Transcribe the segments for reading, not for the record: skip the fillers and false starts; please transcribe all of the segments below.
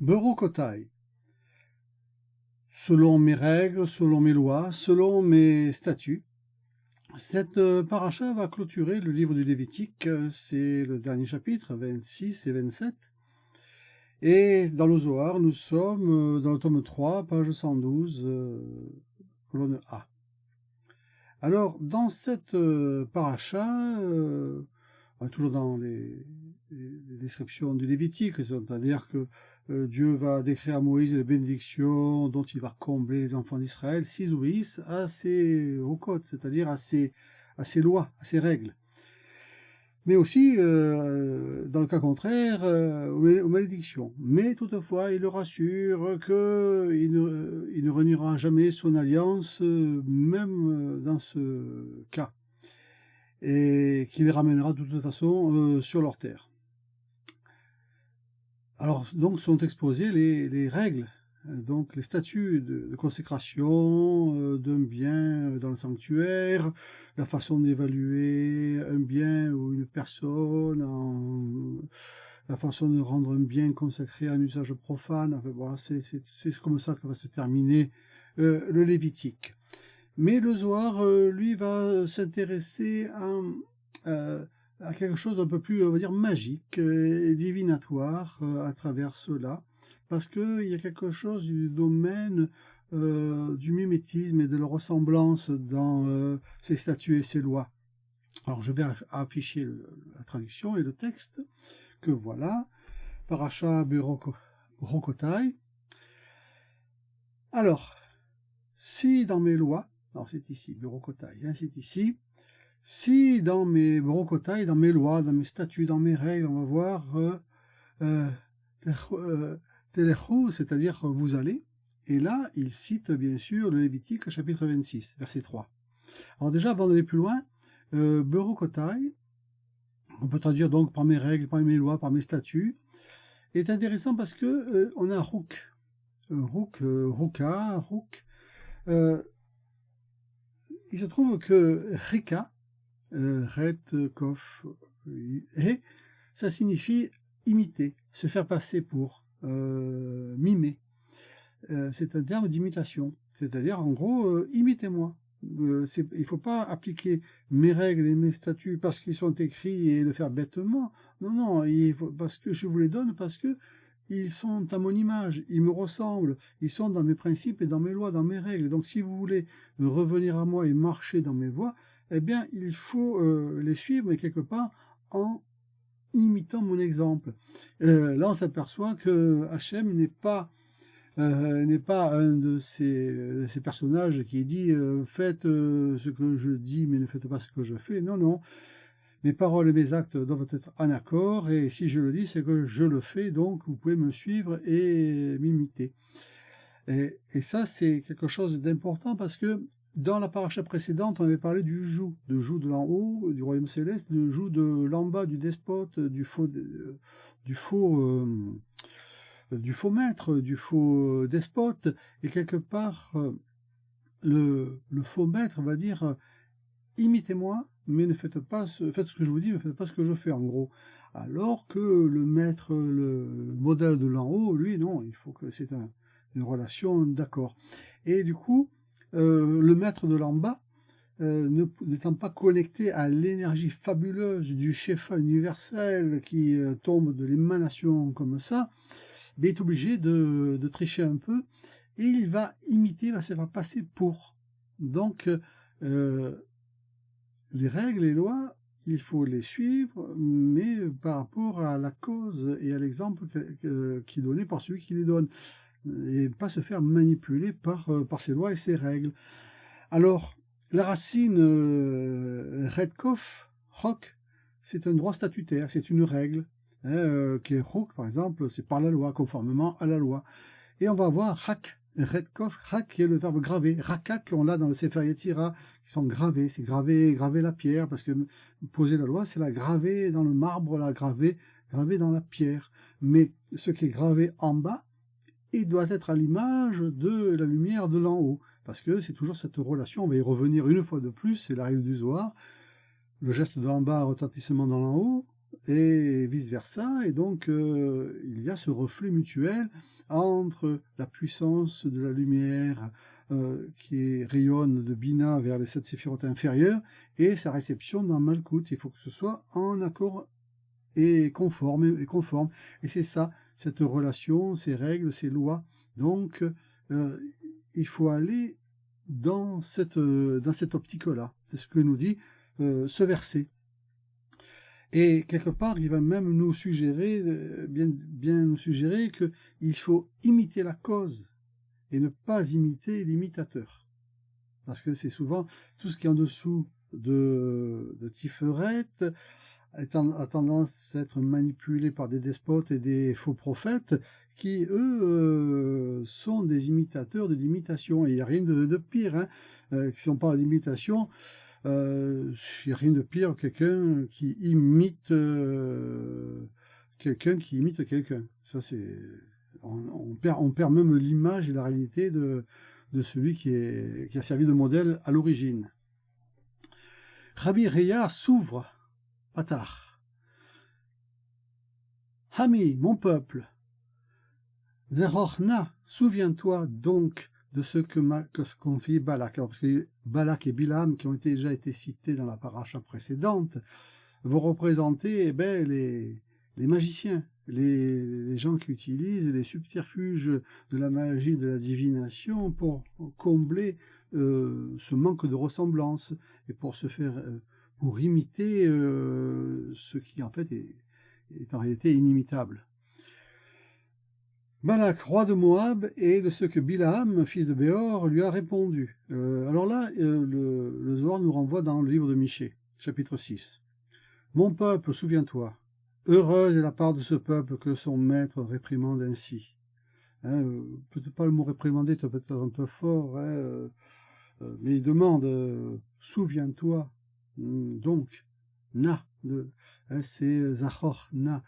Berokotai. Selon mes règles, selon mes lois, selon mes statuts. Cette paracha va clôturer le livre du Lévitique, c'est le dernier chapitre, 26 et 27. Et dans le Zohar, nous sommes dans le tome 3, page 112, colonne A. Alors, dans cette paracha, on est toujours dans les descriptions du Lévitique, c'est-à-dire que Dieu va décrire à Moïse les bénédictions dont il va combler les enfants d'Israël s'ils obéissent à ses rocotes, c'est-à-dire à ses lois, à ses règles. Mais aussi, dans le cas contraire, aux malédictions. Mais toutefois, il le rassure qu'il ne reniera jamais son alliance, même dans ce cas, et qu'il les ramènera de toute façon sur leur terre. Alors, donc, sont exposées les règles, donc les statuts de consécration d'un bien dans le sanctuaire, la façon d'évaluer un bien ou une personne, la façon de rendre un bien consacré à un usage profane. Enfin, voilà, c'est comme ça que va se terminer le Lévitique. Mais le Zohar, lui, va s'intéresser à quelque chose d'un peu plus, on va dire, magique et divinatoire à travers cela, parce qu'il y a quelque chose du domaine du mimétisme et de la ressemblance dans ces statuts et ces lois. Alors je vais afficher la traduction et le texte, que voilà, Paracha Berokotai. Alors, si dans mes lois, alors c'est ici, Berokotai, hein, c'est ici, si dans mes brocotailles, dans mes lois, dans mes statuts, dans mes règles, on va voir Telechou, c'est-à-dire vous allez, et là, il cite bien sûr le Lévitique, chapitre 26, verset 3. Alors déjà, avant d'aller plus loin, Berokotai, on peut traduire donc par mes règles, par mes lois, par mes statuts, est intéressant parce que on a Rouk, Ruka, Rouk. Il se trouve que Rika, Ret, Kof, et ça signifie imiter, se faire passer pour, mimer. C'est un terme d'imitation, c'est-à-dire en gros, imitez-moi. Il ne faut pas appliquer mes règles et mes statuts parce qu'ils sont écrits et le faire bêtement. Non, parce que je vous les donne parce que ils sont à mon image, ils me ressemblent, ils sont dans mes principes et dans mes lois, dans mes règles. Donc si vous voulez revenir à moi et marcher dans mes voies, eh bien il faut les suivre, mais quelque part en imitant mon exemple. Là on s'aperçoit que Hachem n'est pas un de ces personnages qui dit faites ce que je dis mais ne faites pas ce que je fais. Non. Mes paroles et mes actes doivent être en accord, et si je le dis, c'est que je le fais, donc vous pouvez me suivre et m'imiter. Et ça, c'est quelque chose d'important parce que dans la paracha précédente, on avait parlé du joug de l'en haut, du royaume céleste, du joug de l'en bas, du despote, du faux maître, du faux despote, et quelque part, le faux maître va dire imitez-moi, mais faites ce que je vous dis, ne faites pas ce que je fais, en gros. Alors que le maître, le modèle de l'en haut, lui, non, il faut que c'est une relation d'accord. Et du coup, le maître de l'en bas, n'étant pas connecté à l'énergie fabuleuse du chef universel qui tombe de l'émanation comme ça, il est obligé de tricher un peu, et il va imiter, va se faire passer pour. Donc, les règles et lois, il faut les suivre, mais par rapport à la cause et à l'exemple qui est donné par celui qui les donne, et pas se faire manipuler par ces lois et ces règles. Alors, la racine Redkoff, Rock, c'est un droit statutaire, c'est une règle, qui est Rock, par exemple, c'est par la loi, conformément à la loi. Et on va voir Rak, Redkoff, Rak, qui est le verbe graver. Rakak, on l'a dans le Sefer Yetzira, qui sont gravés. C'est graver la pierre, parce que poser la loi, c'est la graver dans le marbre, la graver dans la pierre. Mais ce qui est gravé en bas, il doit être à l'image de la lumière de l'en haut. Parce que c'est toujours cette relation, on va y revenir une fois de plus, c'est la règle du Zohar. Le geste de l'en bas, retentissement dans l'en haut, et vice-versa, et donc il y a ce reflux mutuel entre la puissance de la lumière qui rayonne de Bina vers les 7 séphirotes inférieures, et sa réception dans Malkout. Il faut que ce soit en accord et conforme. Et c'est ça, cette relation, ces règles, ces lois. Donc, il faut aller dans cette optique-là. C'est ce que nous dit ce verset. Et quelque part, il va même nous suggérer, bien nous suggérer qu'il faut imiter la cause et ne pas imiter l'imitateur. Parce que c'est souvent tout ce qui est en dessous de Tiferet a tendance à être manipulé par des despotes et des faux prophètes qui, eux, sont des imitateurs de l'imitation. Et il n'y a rien de pire. Hein. Si on parle d'imitation, il n'y a rien de pire que quelqu'un qui imite quelqu'un. Ça, c'est... On perd même l'image et la réalité de celui qui a servi de modèle à l'origine. Rabbi Reya s'ouvre, Patar. Hami, mon peuple, Zerochna, souviens-toi donc de ce qu'ont dit Balak. Alors, parce que Balak et Bilam, qui ont déjà été cités dans la paracha précédente, vont représenter les magiciens, les gens qui utilisent les subterfuges de la magie, de la divination pour combler ce manque de ressemblance et pour se faire, pour imiter ce qui en fait est en réalité inimitable. Balak, roi de Moab, et de ce que Bilam, fils de Béor, lui a répondu. Alors là, le Zohar nous renvoie dans le livre de Michée, chapitre 6. Mon peuple, souviens-toi, heureuse est la part de ce peuple que son maître réprimande ainsi. Hein, peut-être pas le mot réprimander, c'est peut-être un peu fort, hein, mais il demande, souviens-toi, donc, na, hein, c'est Zachor, na.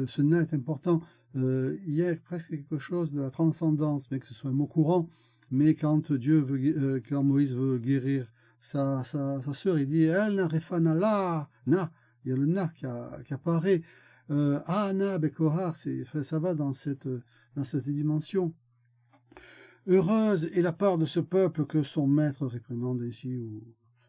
Ce na est important. Il y a presque quelque chose de la transcendance, mais que ce soit un mot courant. Mais quand quand Moïse veut guérir sa sœur, il dit El na refana la na. Il y a le na qui apparaît. Na bekohar, ça va dans cette dimension. Heureuse est la part de ce peuple que son maître réprimande ainsi ou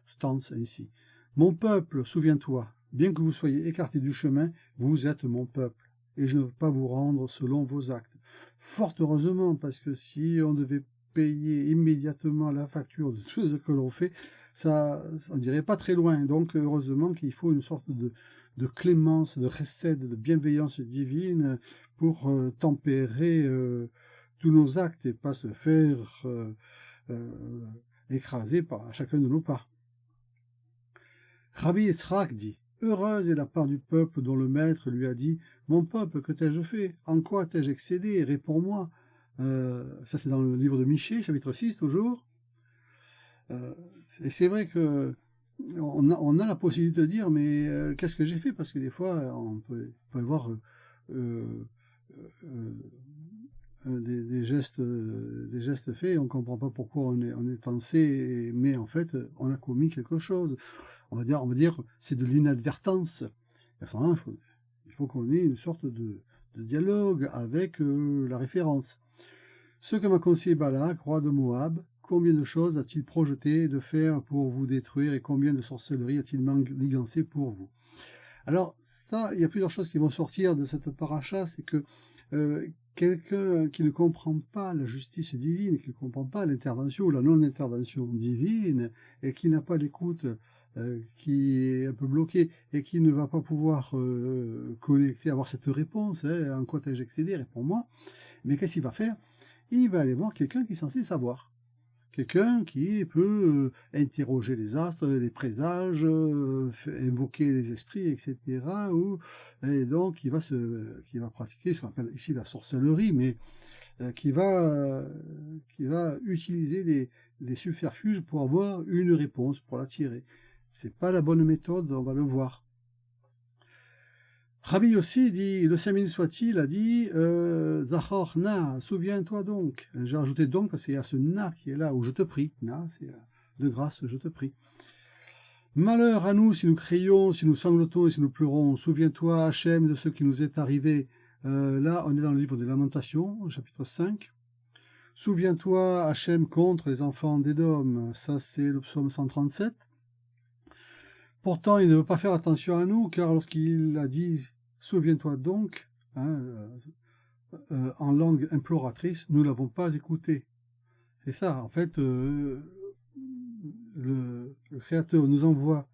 stance ainsi. Mon peuple, souviens-toi, bien que vous soyez écartés du chemin, vous êtes mon peuple, et je ne veux pas vous rendre selon vos actes. Fort heureusement, parce que si on devait payer immédiatement la facture de tout ce que l'on fait, ça on dirait pas très loin. Donc heureusement qu'il faut une sorte de clémence, de recette, de bienveillance divine pour tempérer tous nos actes et pas se faire écraser par chacun de nos pas. Rabbi Yitzhak dit, heureuse est la part du peuple dont le maître lui a dit, mon peuple, que t'ai-je fait? En quoi t'ai-je excédé? Réponds-moi. Ça c'est dans le livre de Michée, chapitre 6 toujours. Et c'est vrai que on a la possibilité de dire, mais qu'est-ce que j'ai fait? Parce que des fois, on peut avoir des gestes faits et on ne comprend pas pourquoi on est tensé, mais en fait, on a commis quelque chose. On va dire c'est de l'inadvertance. À ce moment-là, il faut qu'on ait une sorte de dialogue avec la référence. Ce que m'a conseillé Balak, roi de Moab, combien de choses a-t-il projeté de faire pour vous détruire et combien de sorcellerie a-t-il manigancé pour vous? Alors ça, il y a plusieurs choses qui vont sortir de cette paracha, c'est que quelqu'un qui ne comprend pas la justice divine, qui ne comprend pas l'intervention ou la non-intervention divine, et qui n'a pas l'écoute, qui est un peu bloqué, et qui ne va pas pouvoir connecter, avoir cette réponse, hein, en quoi t'ai-je excédé, réponds-moi, mais qu'est-ce qu'il va faire? Il va aller voir quelqu'un qui est censé savoir. Quelqu'un qui peut interroger les astres, les présages, invoquer les esprits, etc. Et donc, qui va pratiquer ce qu'on appelle ici la sorcellerie, mais qui va utiliser des subterfuges pour avoir une réponse, pour l'attirer. C'est pas la bonne méthode, on va le voir. Rabbi Yossi dit, le Samin soit-il, a dit Zachor na, souviens-toi donc. J'ai rajouté donc parce qu'il y a ce na qui est là, où je te prie. Na, c'est de grâce, je te prie. Malheur à nous si nous crions, si nous sanglotons et si nous pleurons. Souviens-toi, Hachem, de ce qui nous est arrivé. Là, on est dans le livre des Lamentations, au chapitre 5. Souviens-toi, Hachem, contre les enfants d'Édom. Ça, c'est le psaume 137. Pourtant, il ne veut pas faire attention à nous, car lorsqu'il a dit « Souviens-toi donc hein, », en langue imploratrice, nous ne l'avons pas écouté. C'est ça, en fait, le Créateur nous envoie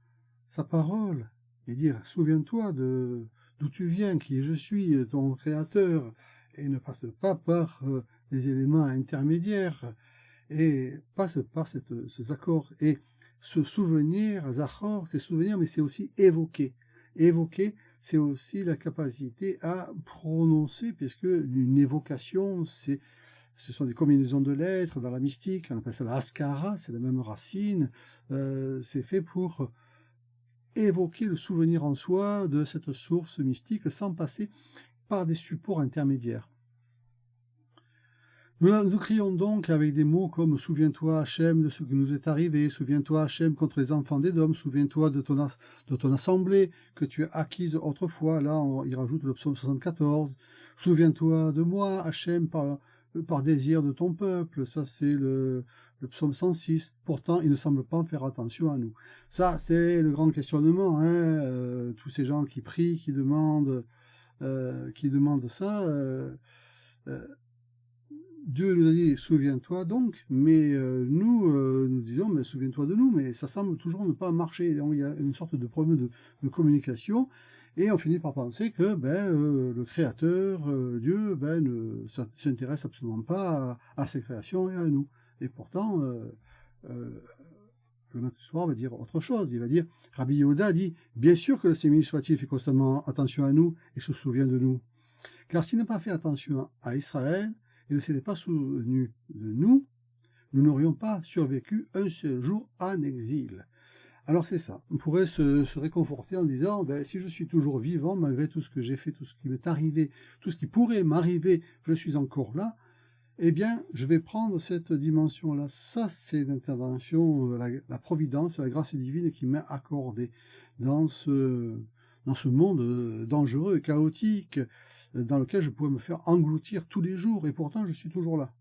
sa parole et dire « Souviens-toi d'où tu viens, qui je suis, ton Créateur », et ne passe pas par des éléments intermédiaires, et passe par ces accords. Et ce souvenir, Zachor, c'est souvenir, mais c'est aussi évoquer. Évoquer, c'est aussi la capacité à prononcer, puisque une évocation, ce sont des combinaisons de lettres dans la mystique, on appelle ça la haskara, c'est la même racine, c'est fait pour évoquer le souvenir en soi de cette source mystique sans passer par des supports intermédiaires. Nous crions donc avec des mots comme « Souviens-toi, Hachem, de ce qui nous est arrivé. Souviens-toi, Hachem, contre les enfants d'Édom. Souviens-toi de ton assemblée que tu as acquise autrefois. » Là, il rajoute le psaume 74. « Souviens-toi de moi, Hachem, par désir de ton peuple. » Ça, c'est le psaume 106. Pourtant, il ne semble pas faire attention à nous. Ça, c'est le grand questionnement. Hein, tous ces gens qui prient, qui demandent ça... Dieu nous a dit « souviens-toi donc », mais nous disons « mais souviens-toi de nous », mais ça semble toujours ne pas marcher. Donc, il y a une sorte de problème de communication, et on finit par penser que le Créateur, Dieu, ne s'intéresse absolument pas à ses créations et à nous. Et pourtant, le matin soir va dire autre chose. Il va dire, Rabbi Yehuda dit « bien sûr que le Sémini soit-il fait constamment attention à nous et se souvient de nous. Car s'il n'a pas fait attention à Israël, et ne s'était pas souvenu de nous, nous n'aurions pas survécu un seul jour en exil. » Alors c'est ça, on pourrait se réconforter en disant, si je suis toujours vivant, malgré tout ce que j'ai fait, tout ce qui m'est arrivé, tout ce qui pourrait m'arriver, je suis encore là, eh bien, je vais prendre cette dimension-là. Ça, c'est l'intervention, la providence, la grâce divine qui m'est accordée dans ce monde dangereux et chaotique, dans lequel je pouvais me faire engloutir tous les jours, et pourtant je suis toujours là.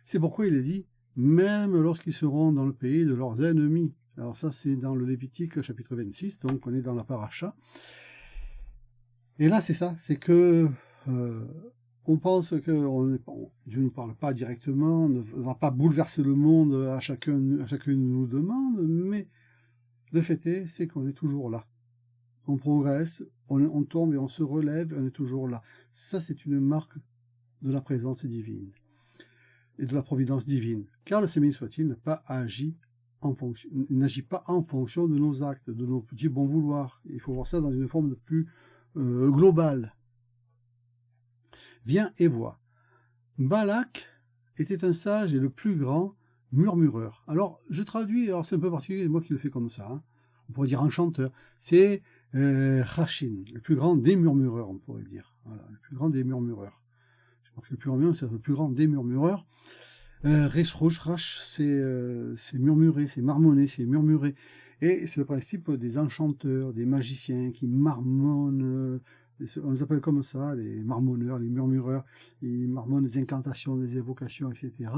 C'est pourquoi il est dit, même lorsqu'ils seront dans le pays de leurs ennemis. Alors ça, c'est dans le Lévitique chapitre 26, donc on est dans la paracha. Et là, c'est ça, c'est que on pense que Dieu ne parle pas directement, ne va pas bouleverser le monde à chacune de nos demandes, mais le fait est, c'est qu'on est toujours là. On progresse, on tombe et on se relève, on est toujours là. Ça, c'est une marque de la présence divine et de la providence divine. Car le Sémini soit-il n'a pas agi n'agit pas en fonction de nos actes, de nos petits bons vouloirs. Il faut voir ça dans une forme de plus globale. Viens et vois. Balak était un sage et le plus grand murmureur. Alors, je traduis, alors c'est un peu particulier, moi qui le fais comme ça, hein. On pourrait dire enchanteur. C'est Rachin, le plus grand des murmureurs, on pourrait dire. Voilà, le plus grand des murmureurs. Je pense que le plus grand murmureur, c'est le plus grand des murmureurs. Rash, c'est murmurer, c'est marmonner, c'est murmurer. Et c'est le principe des enchanteurs, des magiciens qui marmonnent. On les appelle comme ça, les marmonneurs, les murmureurs. Ils marmonnent des incantations, des évocations, etc.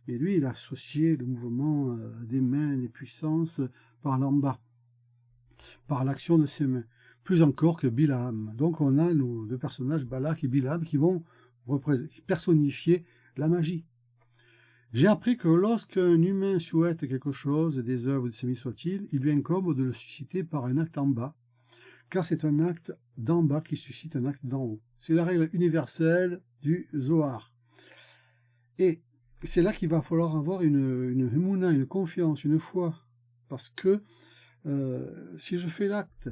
Et lui, il a associé le mouvement des mains, des puissances par l'en bas, par l'action de ses mains. Plus encore que Bilam. Donc on a nos deux personnages, Balak et Bilam, qui vont personnifier la magie. J'ai appris que lorsqu'un humain souhaite quelque chose des œuvres de Sémini soit-il, il lui incombe de le susciter par un acte en bas, car c'est un acte d'en bas qui suscite un acte d'en haut. C'est la règle universelle du Zohar. Et c'est là qu'il va falloir avoir une émouna, une confiance, une foi, parce que si je fais l'acte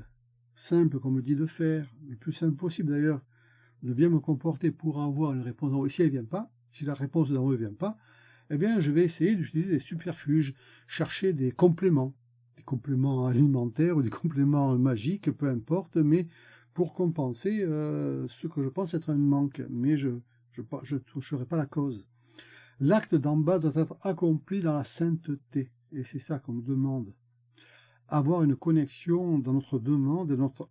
simple qu'on me dit de faire, le plus simple possible d'ailleurs, de bien me comporter pour avoir une réponse d'en haut, et si elle ne vient pas, si la réponse d'en haut ne vient pas, eh bien, je vais essayer d'utiliser des subterfuges, chercher des compléments alimentaires ou des compléments magiques, peu importe, mais pour compenser ce que je pense être un manque. Mais je ne toucherai pas la cause. L'acte d'en bas doit être accompli dans la sainteté, et c'est ça qu'on nous demande. avoir une connexion dans notre demande et notre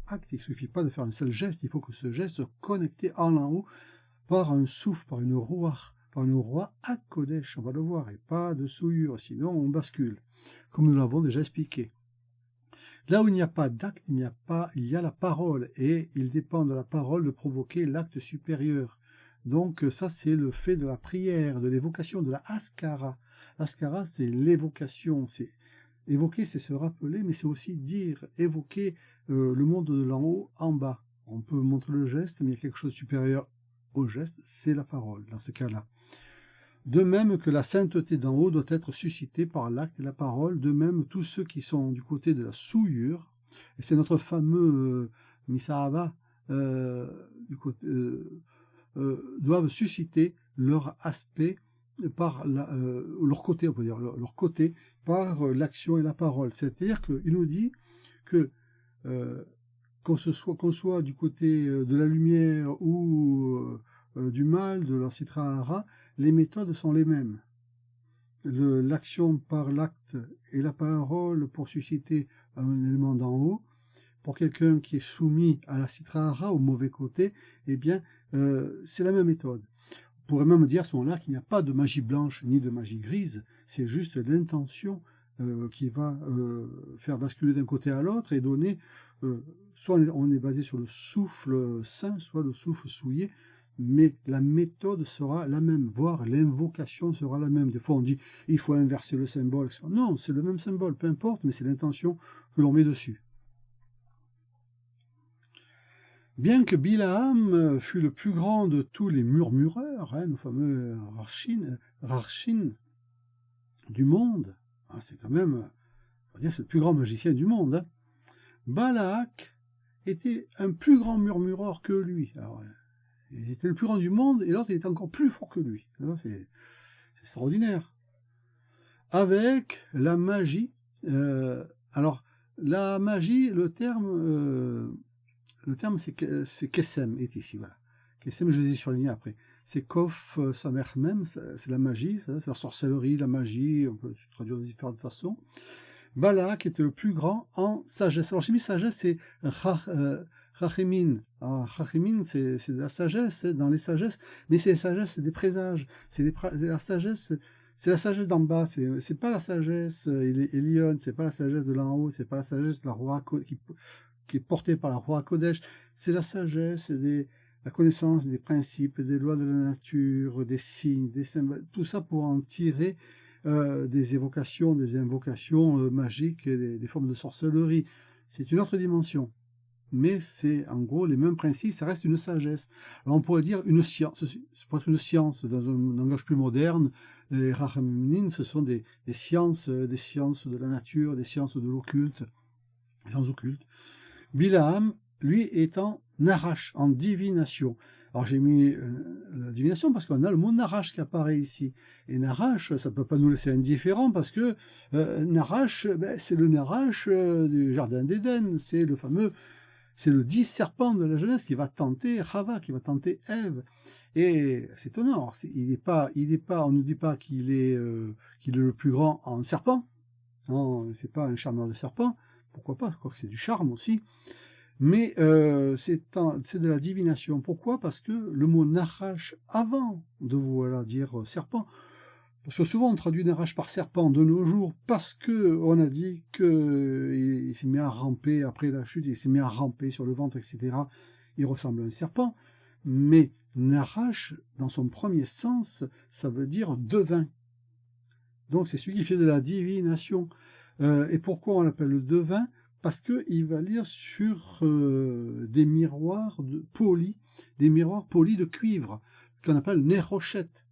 acte. Il ne suffit pas de faire un seul geste, il faut que ce geste soit connecté en haut par un souffle, par une roi à Kodesh, on va le voir, et pas de souillure, sinon on bascule, comme nous l'avons déjà expliqué. Là où il n'y a pas d'acte, il y a la parole, et il dépend de la parole de provoquer l'acte supérieur. Donc ça, c'est le fait de la prière, de l'évocation, de la askara. L'askara, c'est l'évocation, c'est évoquer, c'est se rappeler, mais c'est aussi dire, évoquer le monde de l'en haut en bas. On peut montrer le geste, mais il y a quelque chose de supérieur au geste, c'est la parole, dans ce cas-là. De même que la sainteté d'en haut doit être suscitée par l'acte et la parole, de même tous ceux qui sont du côté de la souillure, et c'est notre fameux Misahava, doivent susciter leur aspect par leur côté, on peut dire, leur côté par l'action et la parole. C'est-à-dire qu'il nous dit que qu'on soit du côté de la lumière ou du mal, de la Sitra, les méthodes sont les mêmes. L'action par l'acte et la parole pour susciter un élément d'en haut, pour quelqu'un qui est soumis à la Sitra, au mauvais côté, eh bien, c'est la même méthode. On pourrait même dire à ce moment-là qu'il n'y a pas de magie blanche ni de magie grise, c'est juste l'intention qui va faire basculer d'un côté à l'autre et donner, soit on est basé sur le souffle saint, soit le souffle souillé, mais la méthode sera la même, voire l'invocation sera la même. Des fois on dit il faut inverser le symbole. Non, c'est le même symbole, peu importe, mais c'est l'intention que l'on met dessus. Bien que Bilaam fut le plus grand de tous les murmureurs, nos fameux Rarshin du monde, c'est quand même, on va dire, c'est le plus grand magicien du monde. Balak était un plus grand murmureur que lui. Alors, il était le plus grand du monde et l'autre il était encore plus fort que lui. C'est extraordinaire. Avec la magie, alors la magie, le terme c'est Kessem est ici, voilà. Kessem, je les ai surlignés après. C'est Kof Samer même, c'est la magie, c'est la sorcellerie, la magie, on peut traduire de différentes façons. Balak était le plus grand en sagesse. Alors j'ai mis sagesse, c'est Rachimin. Rachimin, c'est de la sagesse, dans les sagesses, mais c'est c'est des présages, la sagesse, c'est la sagesse d'en bas, c'est pas la sagesse Elion, c'est pas la sagesse de l'en haut, c'est pas la sagesse de la roi qui est portée par la roi Kodesh, c'est la sagesse, la connaissance des principes, des lois de la nature, des signes, des symboles, tout ça pour en tirer des évocations, des invocations magiques, et des formes de sorcellerie. C'est une autre dimension. Mais c'est en gros les mêmes principes, ça reste une sagesse. Alors on pourrait dire une science, c'est pas une science, dans un langage plus moderne, les Rachamim, ce sont des sciences de la nature, des sciences de l'occulte, des sciences occultes. Bilaam, lui, est en Narash, en divination. Alors j'ai mis la divination parce qu'on a le mot Narash qui apparaît ici. Et Narash, ça ne peut pas nous laisser indifférents parce que Narash, c'est le Narash du Jardin d'Éden, c'est le 10 serpent de la jeunesse qui va tenter Chava, qui va tenter Ève. Et c'est étonnant. Alors, on ne nous dit pas qu'il est le plus grand en serpent. Non, c'est pas un charmeur de serpent. Pourquoi pas? Je crois que c'est du charme aussi. Mais c'est de la divination. Pourquoi? Parce que le mot Nachash, avant de dire serpent, parce que souvent on traduit Nachash par serpent de nos jours, parce que on a dit qu'il s'est mis à ramper, après la chute, il s'est mis à ramper sur le ventre, etc. Il ressemble à un serpent. Mais Nachash, dans son premier sens, ça veut dire devin. Donc c'est celui qui fait de la divination. Et pourquoi on l'appelle le devin? Parce qu'il va lire sur des miroirs polis de cuivre, qu'on appelle nérochette.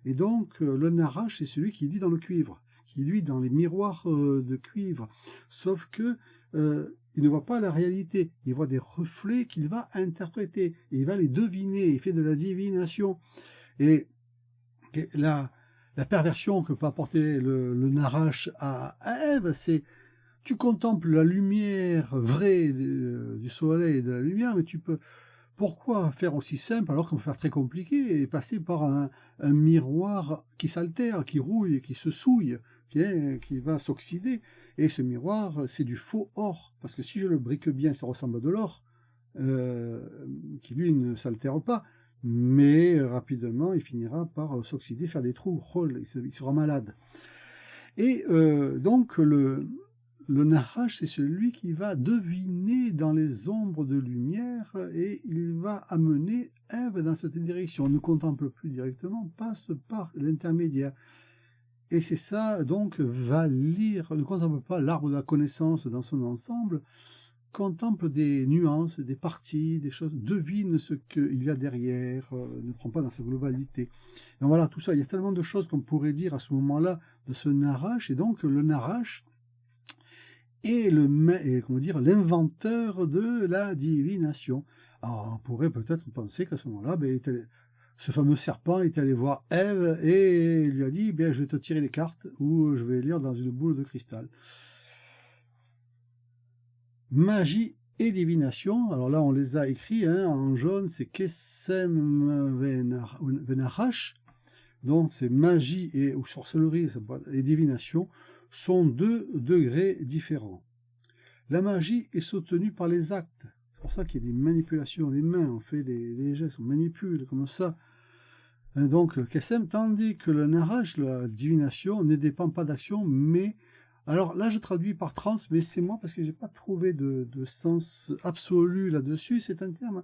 Et donc le Narash, c'est celui qui lit dans le cuivre, qui lit dans les miroirs de cuivre. Sauf que il ne voit pas la réalité, il voit des reflets qu'il va interpréter, et il va les deviner, il fait de la divination. Et la perversion que peut apporter le Narash à Ève, c'est tu contemples la lumière vraie du soleil et de la lumière, mais tu peux pourquoi faire aussi simple alors qu'on peut faire très compliqué et passer par un miroir qui s'altère, qui rouille, qui se souille, qui va s'oxyder. Et ce miroir, c'est du faux or. Parce que si je le brique bien, ça ressemble à de l'or, qui lui ne s'altère pas. Mais rapidement, il finira par s'oxyder, faire des trous, il sera malade. Et donc, le Nahash, c'est celui qui va deviner dans les ombres de lumière et il va amener Ève dans cette direction. On ne contemple plus directement, passe par l'intermédiaire. Et c'est ça, donc, va lire, ne contemple pas l'arbre de la connaissance dans son ensemble, contemple des nuances, des parties, des choses, devine ce qu'il y a derrière, ne prend pas dans sa globalité. Et voilà, tout ça, il y a tellement de choses qu'on pourrait dire à ce moment-là de ce Nahash, et donc le Nahash est l'inventeur de la divination. Alors on pourrait peut-être penser qu'à ce moment-là, ce fameux serpent est allé voir Ève et lui a dit, je vais te tirer les cartes ou je vais lire dans une boule de cristal. Magie et divination, alors là on les a écrits, en jaune c'est Kesem Venahash, donc c'est magie ou sorcellerie et divination sont deux degrés différents. La magie est soutenue par les actes, c'est pour ça qu'il y a des manipulations, les mains, on fait des gestes, on manipule comme ça. Donc le Kesem, tandis que le Nahash, la divination, ne dépend pas d'action, mais alors là, je traduis par trans, mais c'est moi parce que j'ai pas trouvé de sens absolu là-dessus. C'est un terme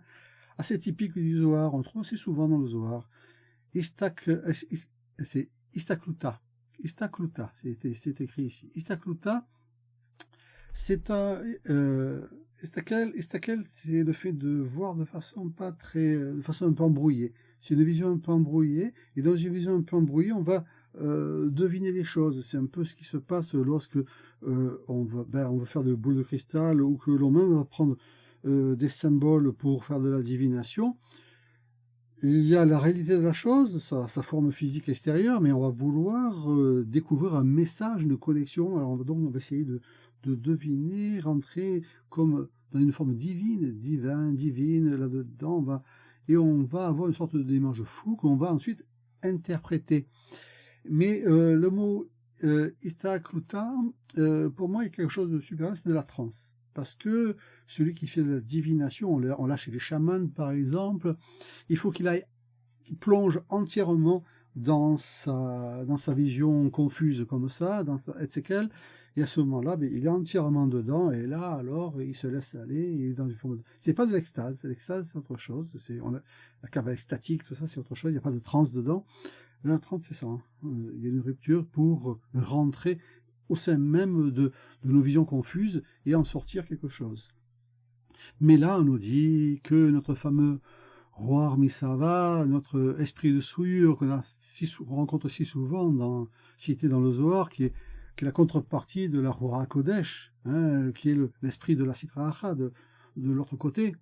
assez typique du Zohar. On le trouve assez souvent dans le Zohar. C'est Istakluta. Istakluta, c'est écrit ici. Istakluta, c'est Istakel, c'est le fait de voir de façon de façon un peu embrouillée. C'est une vision un peu embrouillée, et dans une vision un peu embrouillée, on va deviner les choses. C'est un peu ce qui se passe lorsque on va faire de boules de cristal, ou que l'on même va prendre des symboles pour faire de la divination. Il y a la réalité de la chose, sa forme physique extérieure, mais on va vouloir découvrir un message, une connexion. Alors on va essayer de deviner, rentrer comme dans une forme divine, là-dedans, on va avoir une sorte d'image floue qu'on va ensuite interpréter. Mais le mot Istakluta, pour moi, il y a quelque chose de supérieur, c'est de la transe. Parce que celui qui fait de la divination, on l'a chez les chamans par exemple, il faut qu'il plonge entièrement dans sa vision confuse comme ça, etc. Et à ce moment-là, il est entièrement dedans, et là, alors, il se laisse aller, il est dans une forme c'est pas de l'extase, l'extase c'est autre chose, la cabale statique, tout ça c'est autre chose, il n'y a pas de transe dedans. La transe c'est ça, il y a une rupture pour rentrer au sein même de nos visions confuses et en sortir quelque chose. Mais là, on nous dit que notre fameux roi Misava, notre esprit de souillure qu'on rencontre si souvent cité dans le Zohar, qui est la contrepartie de la Roi Kodesh, qui est l'esprit de la Sitra Achra de l'autre côté,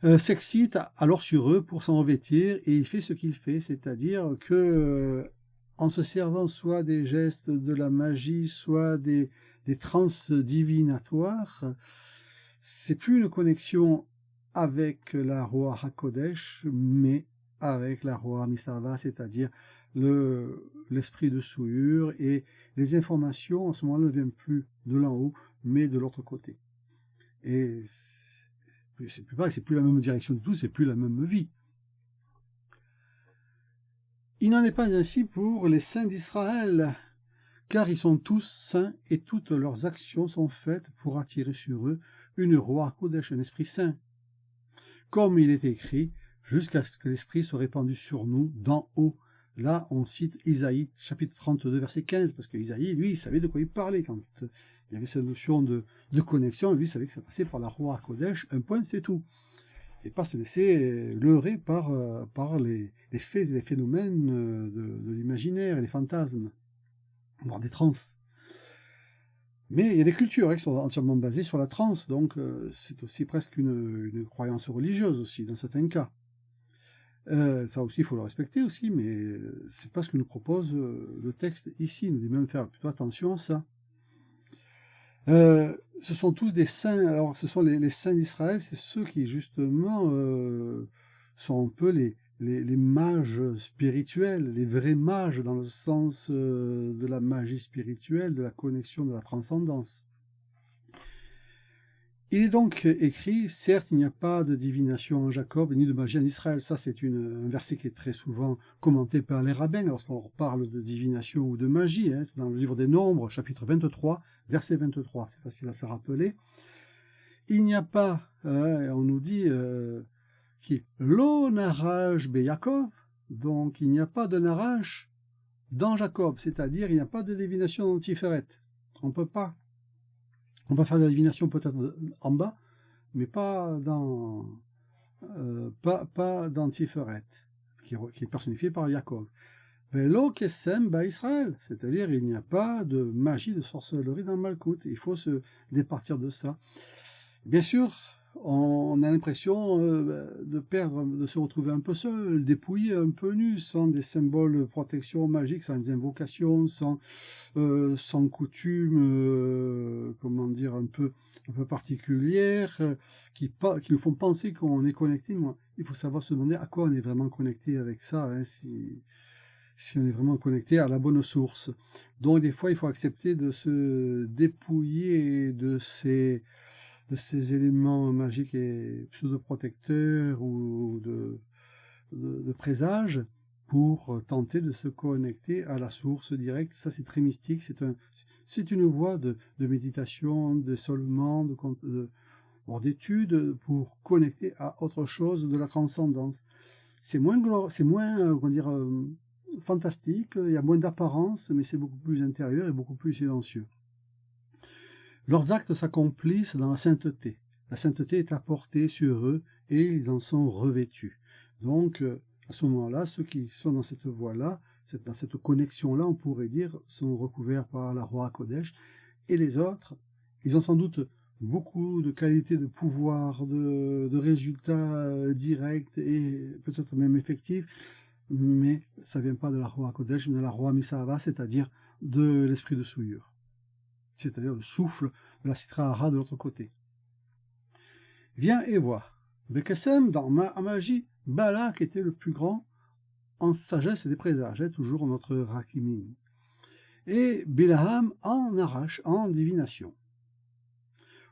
s'excite alors sur eux pour s'en revêtir, et il fait ce qu'il fait, c'est-à-dire que en se servant soit des gestes de la magie, soit des transes divinatoires, c'est plus une connexion avec la Roi HaKodesh, mais avec la Roi Misava, c'est-à-dire l'esprit de souillure, et les informations en ce moment ne viennent plus de l'en haut, mais de l'autre côté. Et c'est plus pareil, c'est plus la même direction du tout, c'est plus la même vie. Il n'en est pas ainsi pour les saints d'Israël, car ils sont tous saints et toutes leurs actions sont faites pour attirer sur eux une Roi Kodesh, un esprit saint. Comme il est écrit, jusqu'à ce que l'esprit soit répandu sur nous d'en haut. Là, on cite Isaïe, chapitre 32, verset 15, parce que Isaïe, lui, il savait de quoi il parlait. Quand il y avait cette notion de connexion, lui, il savait que ça passait par la Roi Kodesh, un point, c'est tout. Et pas se laisser leurrer par les faits et les phénomènes de l'imaginaire et des fantasmes, voire des trans. Mais il y a des cultures qui sont entièrement basées sur la transe, donc c'est aussi presque une croyance religieuse aussi, dans certains cas. Ça aussi, il faut le respecter aussi, mais c'est pas ce que nous propose le texte ici. Il nous dit même faire plutôt attention à ça. Ce sont tous des saints. Alors, ce sont les saints d'Israël, c'est ceux qui, justement, sont un peu les mages spirituels, les vrais mages dans le sens de la magie spirituelle, de la connexion, de la transcendance. Il est donc écrit, certes, il n'y a pas de divination en Jacob, ni de magie en Israël. Ça, c'est un verset qui est très souvent commenté par les rabbins lorsqu'on parle de divination ou de magie. Hein. C'est dans le livre des Nombres, chapitre 23, verset 23. C'est facile à se rappeler. Il n'y a pas, on nous dit, qui lo naraj be Yaakov, donc il n'y a pas de naraj dans Jacob, c'est-à-dire il n'y a pas de divination dans Tiferet. On peut pas. On peut faire de la divination peut-être en bas, mais pas dans Tiferet, qui est personnifié par Yaakov. Velo kesem ba Israël, c'est-à-dire il n'y a pas de magie, de sorcellerie dans Malkout. Il faut se départir de ça. Bien sûr, on a l'impression de se retrouver un peu seul, dépouillé, un peu nu, sans des symboles de protection magique, sans des invocations, sans coutumes, comment dire, un peu particulières, qui nous font penser qu'on est connecté. Mais il faut savoir se demander à quoi on est vraiment connecté avec ça, hein, si on est vraiment connecté à la bonne source. Donc des fois, il faut accepter de se dépouiller de ces éléments magiques et pseudo-protecteurs ou de présages pour tenter de se connecter à la source directe. Ça, c'est très mystique. C'est une voie de méditation, d'isolement, d'étude pour connecter à autre chose, de la transcendance. C'est moins, comment dire, fantastique, il y a moins d'apparence, mais c'est beaucoup plus intérieur et beaucoup plus silencieux. Leurs actes s'accomplissent dans la sainteté. La sainteté est apportée sur eux et ils en sont revêtus. Donc, à ce moment-là, ceux qui sont dans cette voie-là, dans cette connexion-là, on pourrait dire, sont recouverts par la Roi Kodesh. Et les autres, ils ont sans doute beaucoup de qualités de pouvoir, de résultats directs et peut-être même effectifs, mais ça ne vient pas de la Roi Kodesh, mais de la Roi Misava, c'est-à-dire de l'esprit de souillure. C'est-à-dire le souffle de la Sitra Hara de l'autre côté. Viens et vois. Bekesem, dans magie, Balak était le plus grand en sagesse et des présages, toujours notre Rakimin. Et Bilaham en arrache, en divination.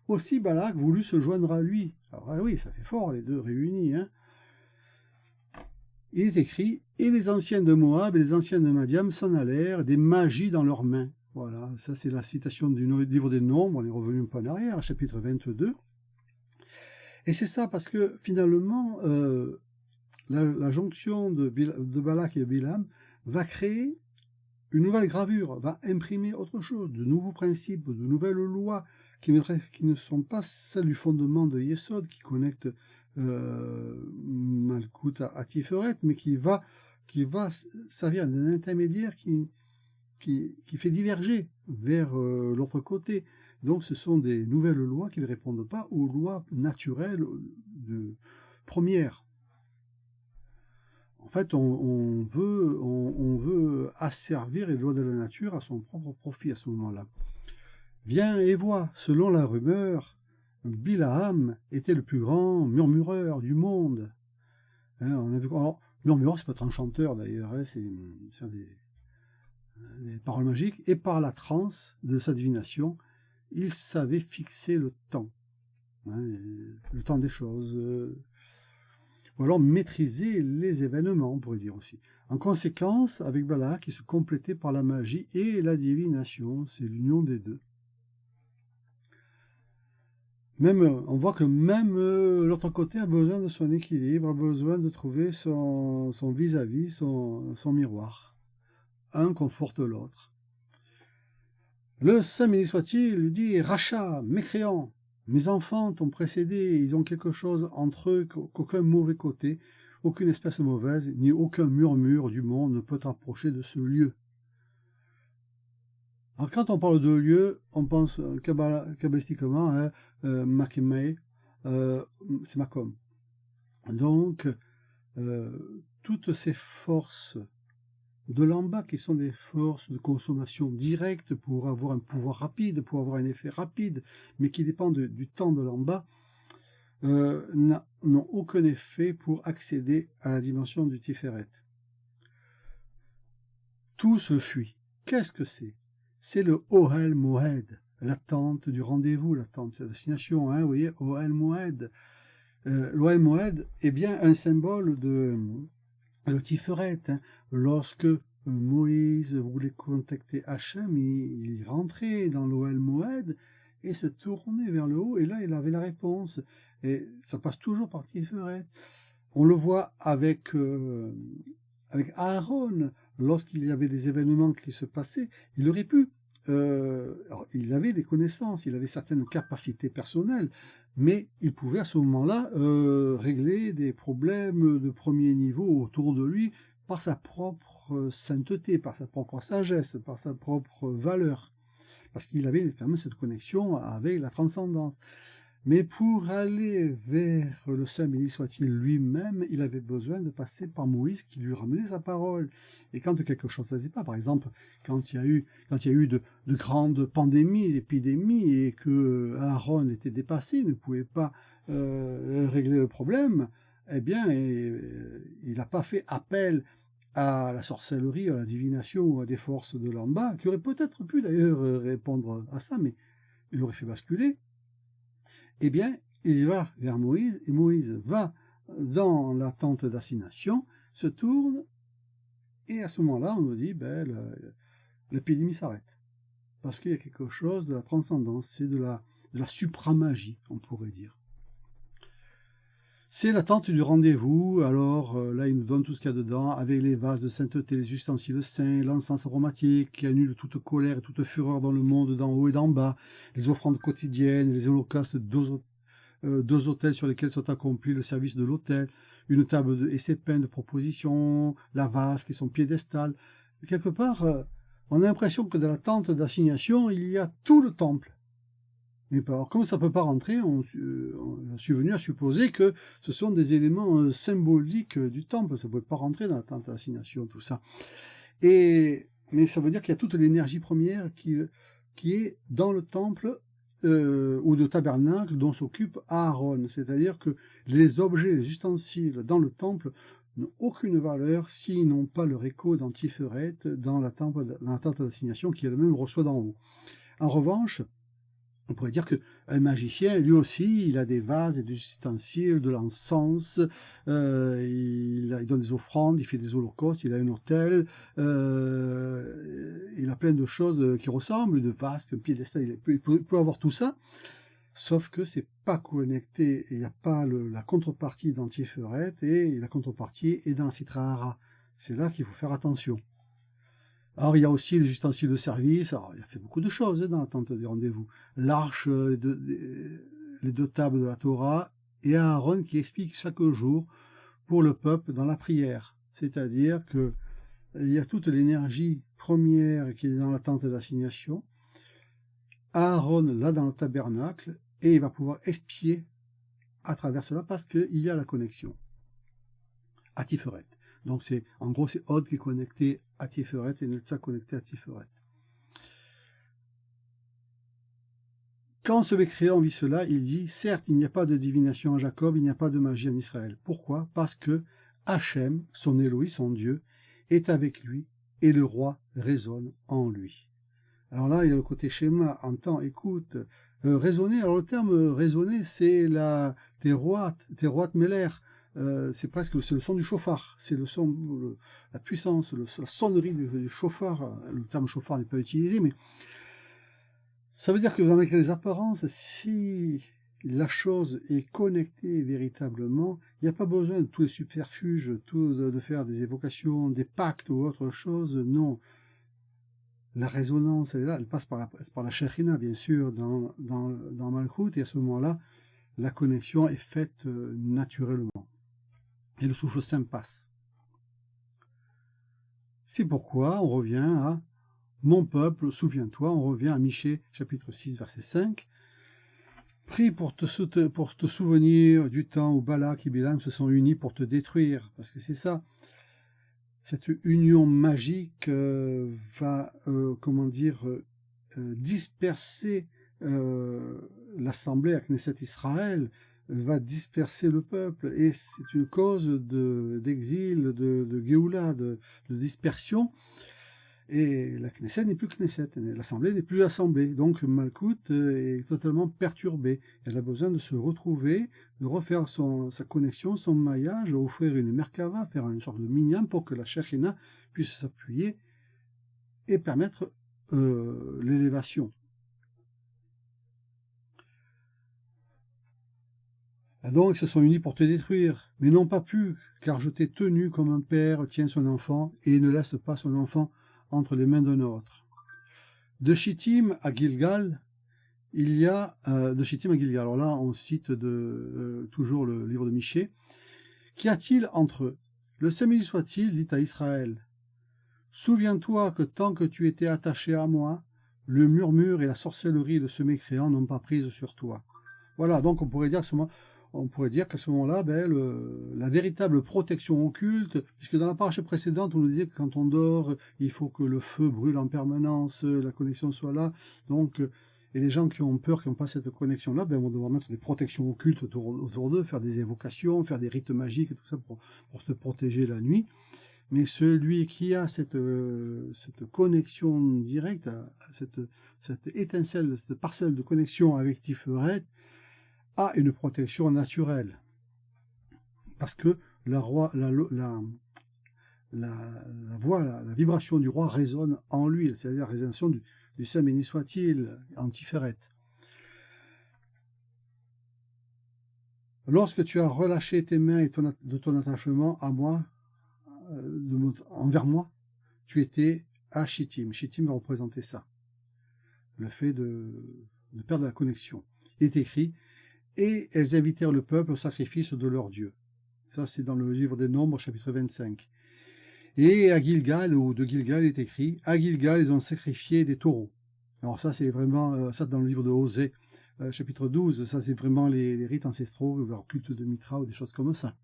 Aussi Balak voulut se joindre à lui. Alors oui, ça fait fort les deux réunis. Hein. Il est écrit, et les anciens de Moab et les anciens de Madiam s'en allèrent, des magies dans leurs mains. Voilà, ça c'est la citation du livre des Nombres, on est revenu un peu en arrière, chapitre 22. Et c'est ça parce que finalement, la jonction de Balak et de Bilam va créer une nouvelle gravure, va imprimer autre chose, de nouveaux principes, de nouvelles lois qui ne sont pas celles du fondement de Yesod, qui connectent Malkout à Tiferet, mais qui va servir d'un intermédiaire qui fait diverger vers l'autre côté. Donc ce sont des nouvelles lois qui ne répondent pas aux lois naturelles premières. En fait, on veut asservir les lois de la nature à son propre profit à ce moment-là. Viens et vois, selon la rumeur, Bilaham était le plus grand murmureur du monde. Hein, on a vu, alors, murmureur, c'est pas être un chanteur d'ailleurs, hein, c'est faire des paroles magiques, et par la transe de sa divination, il savait fixer le temps, hein, le temps des choses, ou alors maîtriser les événements, on pourrait dire aussi. En conséquence, avec Balak, il se complétait par la magie et la divination, c'est l'union des deux. Même, on voit que même l'autre côté a besoin de son équilibre, a besoin de trouver son vis-à-vis, son miroir. Un conforte l'autre. Le Saint béni soit-il lui dit « Rachat, mécréant, mes enfants t'ont précédé, ils ont quelque chose entre eux qu'aucun mauvais côté, aucune espèce mauvaise, ni aucun murmure du monde ne peut t'approcher de ce lieu. » Alors quand on parle de lieu, on pense kabbalistiquement à Makemei, c'est Makom. Donc, toutes ces forces de l'en-bas, qui sont des forces de consommation directe pour avoir un pouvoir rapide, pour avoir un effet rapide, mais qui dépendent du temps de l'en-bas, n'ont aucun effet pour accéder à la dimension du Tiferet. Tout se fuit. Qu'est-ce que c'est? C'est le Ohel Moed, l'attente du rendez-vous, l'attente de la destination, hein, vous voyez, Ohel Moed. L'Ohel Moed est bien un symbole de Tiferet. Hein. Lorsque Moïse voulait contacter Hachem, il rentrait dans l'Ohel Moed et se tournait vers le haut, et là il avait la réponse. Et ça passe toujours par Tiferet. On le voit avec Aaron, lorsqu'il y avait des événements qui se passaient, il aurait pu. Alors, il avait des connaissances, il avait certaines capacités personnelles, mais il pouvait à ce moment-là régler des problèmes de premier niveau autour de lui par sa propre sainteté, par sa propre sagesse, par sa propre valeur, parce qu'il avait quand même cette connexion avec la transcendance. Mais pour aller vers le Saint béni soit-il lui-même, il avait besoin de passer par Moïse qui lui ramenait sa parole. Et quand quelque chose ne se faisait pas, par exemple, quand il y a eu de grandes pandémies, épidémies, et que Aaron était dépassé, ne pouvait pas régler le problème, eh bien, il n'a pas fait appel à la sorcellerie, à la divination, ou à des forces de l'en bas, qui auraient peut-être pu d'ailleurs répondre à ça, mais il aurait fait basculer. Eh bien, il va vers Moïse, et Moïse va dans la tente d'assignation, se tourne, et à ce moment-là, on nous dit, l'épidémie s'arrête. Parce qu'il y a quelque chose de la transcendance, c'est de la supramagie, on pourrait dire. C'est la tente du rendez-vous, alors là, il nous donne tout ce qu'il y a dedans, avec les vases de sainteté, les ustensiles saints, l'encens aromatique qui annule toute colère et toute fureur dans le monde d'en haut et d'en bas, les offrandes quotidiennes, les holocaustes, deux autels sur lesquels sont accomplis le service de l'autel, une table et ses pains de proposition, la vasque et son piédestal. Quelque part, on a l'impression que dans la tente d'assignation, il y a tout le temple. Mais alors, comme ça ne peut pas rentrer, on suis venu à supposer que ce sont des éléments symboliques du temple. Ça ne peut pas rentrer dans la tente d'assignation, tout ça. Mais ça veut dire qu'il y a toute l'énergie première qui est dans le temple ou de tabernacle dont s'occupe Aaron. C'est-à-dire que les objets, les ustensiles dans le temple n'ont aucune valeur s'ils n'ont pas leur écho dans Tiferet, dans la tente d'assignation qui elle-même reçoit d'en haut. En revanche, on pourrait dire qu'un magicien, lui aussi, il a des vases et des ustensiles, de l'encens, il donne des offrandes, il fait des holocaustes, il a un autel, il a plein de choses qui ressemblent, de vases, un piédestal, il peut avoir tout ça, sauf que c'est pas connecté, il n'y a pas la contrepartie dans Tiferet, et la contrepartie est dans la Sitra Hara. C'est là qu'il faut faire attention. Alors, il y a aussi les ustensiles de service. Alors, il a fait beaucoup de choses dans la tente du rendez-vous. L'arche, les deux tables de la Torah, et Aaron qui explique chaque jour pour le peuple dans la prière. C'est-à-dire que il y a toute l'énergie première qui est dans la tente d'assignation. Aaron l'a dans le tabernacle, et il va pouvoir expier à travers cela parce qu'il y a la connexion à Tiferet. Donc, en gros, c'est Od qui est connecté à Tiferet et Netza connecté à Tiferet. Quand ce mécréant vit cela, il dit, certes, il n'y a pas de divination à Jacob, il n'y a pas de magie en Israël. Pourquoi? Parce que Hachem, son Elohim, son Dieu, est avec lui et le roi résonne en lui. Alors là, il y a le côté schéma, entend, écoute, raisonner. Alors le terme raisonner, c'est la teroat meler. C'est le son du chauffard, c'est le son, la puissance, la sonnerie du chauffard. Le terme chauffard n'est pas utilisé, mais ça veut dire que avec les apparences, si la chose est connectée véritablement, il n'y a pas besoin de tous les subterfuges, de faire des évocations, des pactes ou autre chose, non. La résonance, elle est là, elle passe par la Shekhinah, bien sûr, dans Malchut, et à ce moment-là, la connexion est faite naturellement. Et le souffle saint passe. C'est pourquoi on revient à « Mon peuple, souviens-toi », on revient à Michée, chapitre 6, verset 5. « Prie pour te souvenir du temps où Balak et Bilam se sont unis pour te détruire. » Parce que c'est ça. cette union magique va, disperser l'Assemblée à Knesset Israël, va disperser le peuple, et c'est une cause d'exil, de Géoula, de dispersion. Et la Knesset n'est plus Knesset, l'Assemblée n'est plus Assemblée. Donc Malkout est totalement perturbée. Elle a besoin de se retrouver, de refaire sa connexion, son maillage, offrir une Merkava, faire une sorte de minyan pour que la Shekhinah puisse s'appuyer et permettre l'élévation. Et donc ils se sont unis pour te détruire, mais n'ont pas pu, car je t'ai tenu comme un père tient son enfant et ne laisse pas son enfant entre les mains d'un autre. De Shittim à Gilgal, il y a de Shittim à Gilgal. Alors là, on cite toujours le livre de Michée. Qu'y a-t-il entre eux? Le Saint-Béni soit-il dit à Israël: souviens-toi que tant que tu étais attaché à moi, le murmure et la sorcellerie de ce mécréant n'ont pas prise sur toi. Voilà, donc on pourrait dire qu'à ce moment-là, la véritable protection occulte, puisque dans la paracha précédente, on nous disait que quand on dort, il faut que le feu brûle en permanence, la connexion soit là. Donc, et les gens qui ont peur, qui n'ont pas cette connexion-là, vont devoir mettre des protections occultes autour d'eux, faire des évocations, faire des rites magiques, et tout ça pour se protéger la nuit. Mais celui qui a cette connexion directe, cette étincelle, cette parcelle de connexion avec Tiferet, a une protection naturelle. Parce que la vibration du roi résonne en lui, c'est-à-dire la résonance du Saint béni soit-il, en Tiferet. Lorsque tu as relâché tes mains de ton attachement à moi, envers moi, tu étais à Shittim. Shittim va représenter ça. Le fait de perdre la connexion. Il est écrit: et elles invitèrent le peuple au sacrifice de leur Dieu. Ça, c'est dans le livre des Nombres, chapitre 25. Et à Gilgal, ou de Gilgal, il est écrit: à Gilgal, ils ont sacrifié des taureaux. Alors ça, c'est vraiment, ça dans le livre de Osée, chapitre 12, ça c'est vraiment les rites ancestraux, leur culte de Mitra ou des choses comme ça.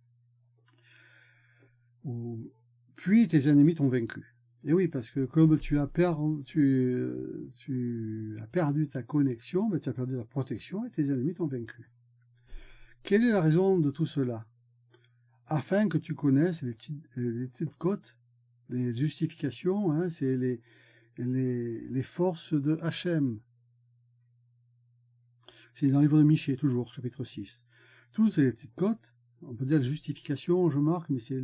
Puis tes ennemis t'ont vaincu. Et oui, parce que comme tu as perdu ta connexion, tu as perdu ta protection et tes ennemis t'ont vaincu. Quelle est la raison de tout cela? Afin que tu connaisses les tzidkot, les justifications, hein, c'est les forces de Hachem. C'est dans le livre de Michée, toujours, chapitre 6. Toutes les tzidkot, on peut dire justification, je marque, mais ça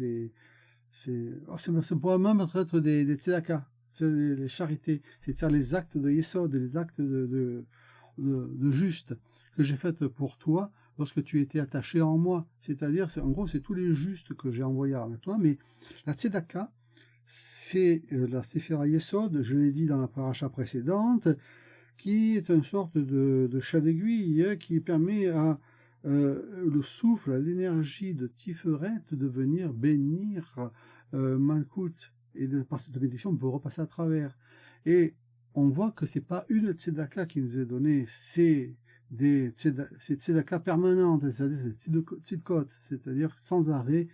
pourrait même être des tzedaka, c'est les charités, c'est-à-dire les actes de Yesod, les actes de juste que j'ai fait pour toi lorsque tu étais attaché en moi. C'est-à-dire, en gros, c'est tous les justes que j'ai envoyés à toi. Mais la tzedaka, c'est la Sephira Yesod, je l'ai dit dans la paracha précédente, qui est une sorte de chat d'aiguille qui permet à le souffle, à l'énergie de Tiferet de venir bénir Malkout. Et par cette bénédiction, on peut repasser à travers. Et on voit que c'est pas une tzedaka qui nous est donnée, c'est tzedaka permanente, c'est-à-dire tzidkot, c'est-à-dire sans arrêt.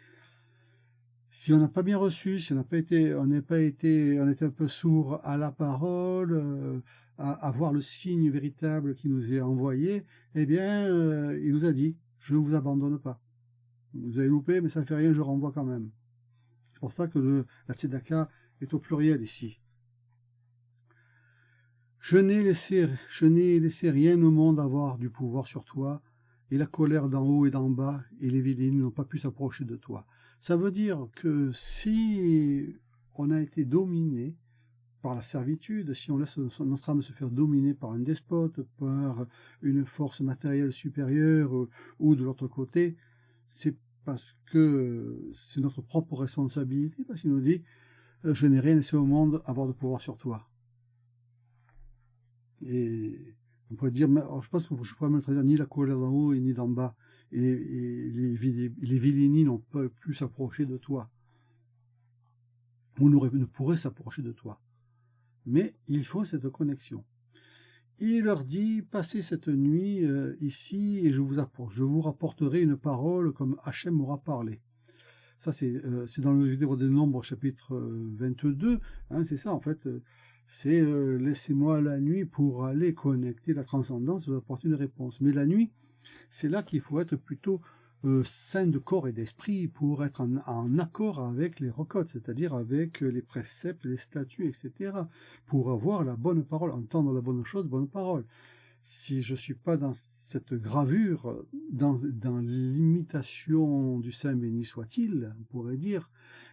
Si on n'a pas bien reçu, si on était un peu sourd à la parole, à voir le signe véritable qui nous est envoyé, eh bien, il nous a dit: je ne vous abandonne pas. Vous avez loupé, mais ça ne fait rien, je renvoie quand même. C'est pour ça que la tzedaka est au pluriel ici. Je n'ai laissé rien au monde avoir du pouvoir sur toi, et la colère d'en haut et d'en bas, et les vilines n'ont pas pu s'approcher de toi. Ça veut dire que si on a été dominé par la servitude, si on laisse notre âme se faire dominer par un despote, par une force matérielle supérieure, ou de l'autre côté, c'est parce que c'est notre propre responsabilité, parce qu'il nous dit: je n'ai rien laissé au monde avoir de pouvoir sur toi. Et on pourrait dire, alors je pense que je pourrais me traduire ni la colère d'en haut et ni d'en bas, et les vilini n'ont pas pu s'approcher de toi, ou ne pourraient s'approcher de toi. Mais il faut cette connexion. Il leur dit: passez cette nuit ici, et je vous rapporterai une parole comme Hachem m'aura parlé. Ça, c'est dans le livre des Nombres, chapitre 22. Hein, c'est ça, en fait. C'est laissez-moi la nuit pour aller connecter la transcendance, vous apporter une réponse. Mais la nuit, c'est là qu'il faut être plutôt sain de corps et d'esprit pour être en accord avec les rocotes, c'est-à-dire avec les préceptes, les statuts, etc. Pour avoir la bonne parole, entendre la bonne chose, bonne parole. Si je ne suis pas dans cette gravure, dans l'imitation du Saint béni soit-il, on pourrait dire,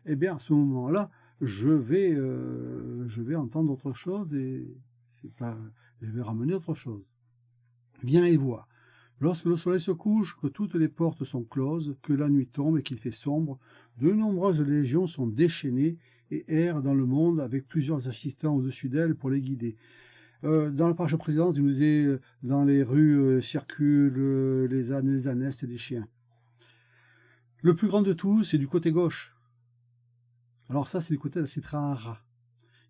eh bien à ce moment-là, je vais entendre autre chose et je vais ramener autre chose. Viens et vois. Lorsque le soleil se couche, que toutes les portes sont closes, que la nuit tombe et qu'il fait sombre, de nombreuses légions sont déchaînées et errent dans le monde avec plusieurs assistants au-dessus d'elles pour les guider. Dans la page précédente, il nous dit dans les rues circulent les ânes, les ânesses et des chiens. Le plus grand de tous, c'est du côté gauche. Alors ça, c'est du côté de la Sitra Hara.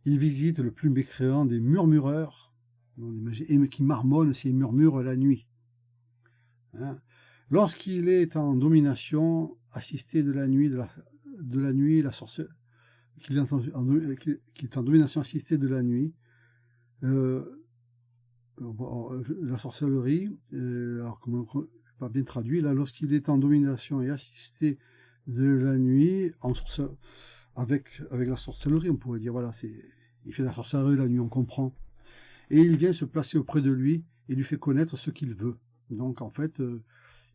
Il visite le plus mécréant des murmureurs, qui marmonnent s'ils murmurent la nuit. Hein. Lorsqu'il est en domination, assisté de la nuit, la sorcellerie, qu'il est en domination assistée de la nuit, la sorcellerie, alors comment pas bien traduit, là, lorsqu'il est en domination et assisté de la nuit, avec la sorcellerie, on pourrait dire, voilà, il fait la sorcellerie la nuit, on comprend, et il vient se placer auprès de lui et lui fait connaître ce qu'il veut. Donc en fait,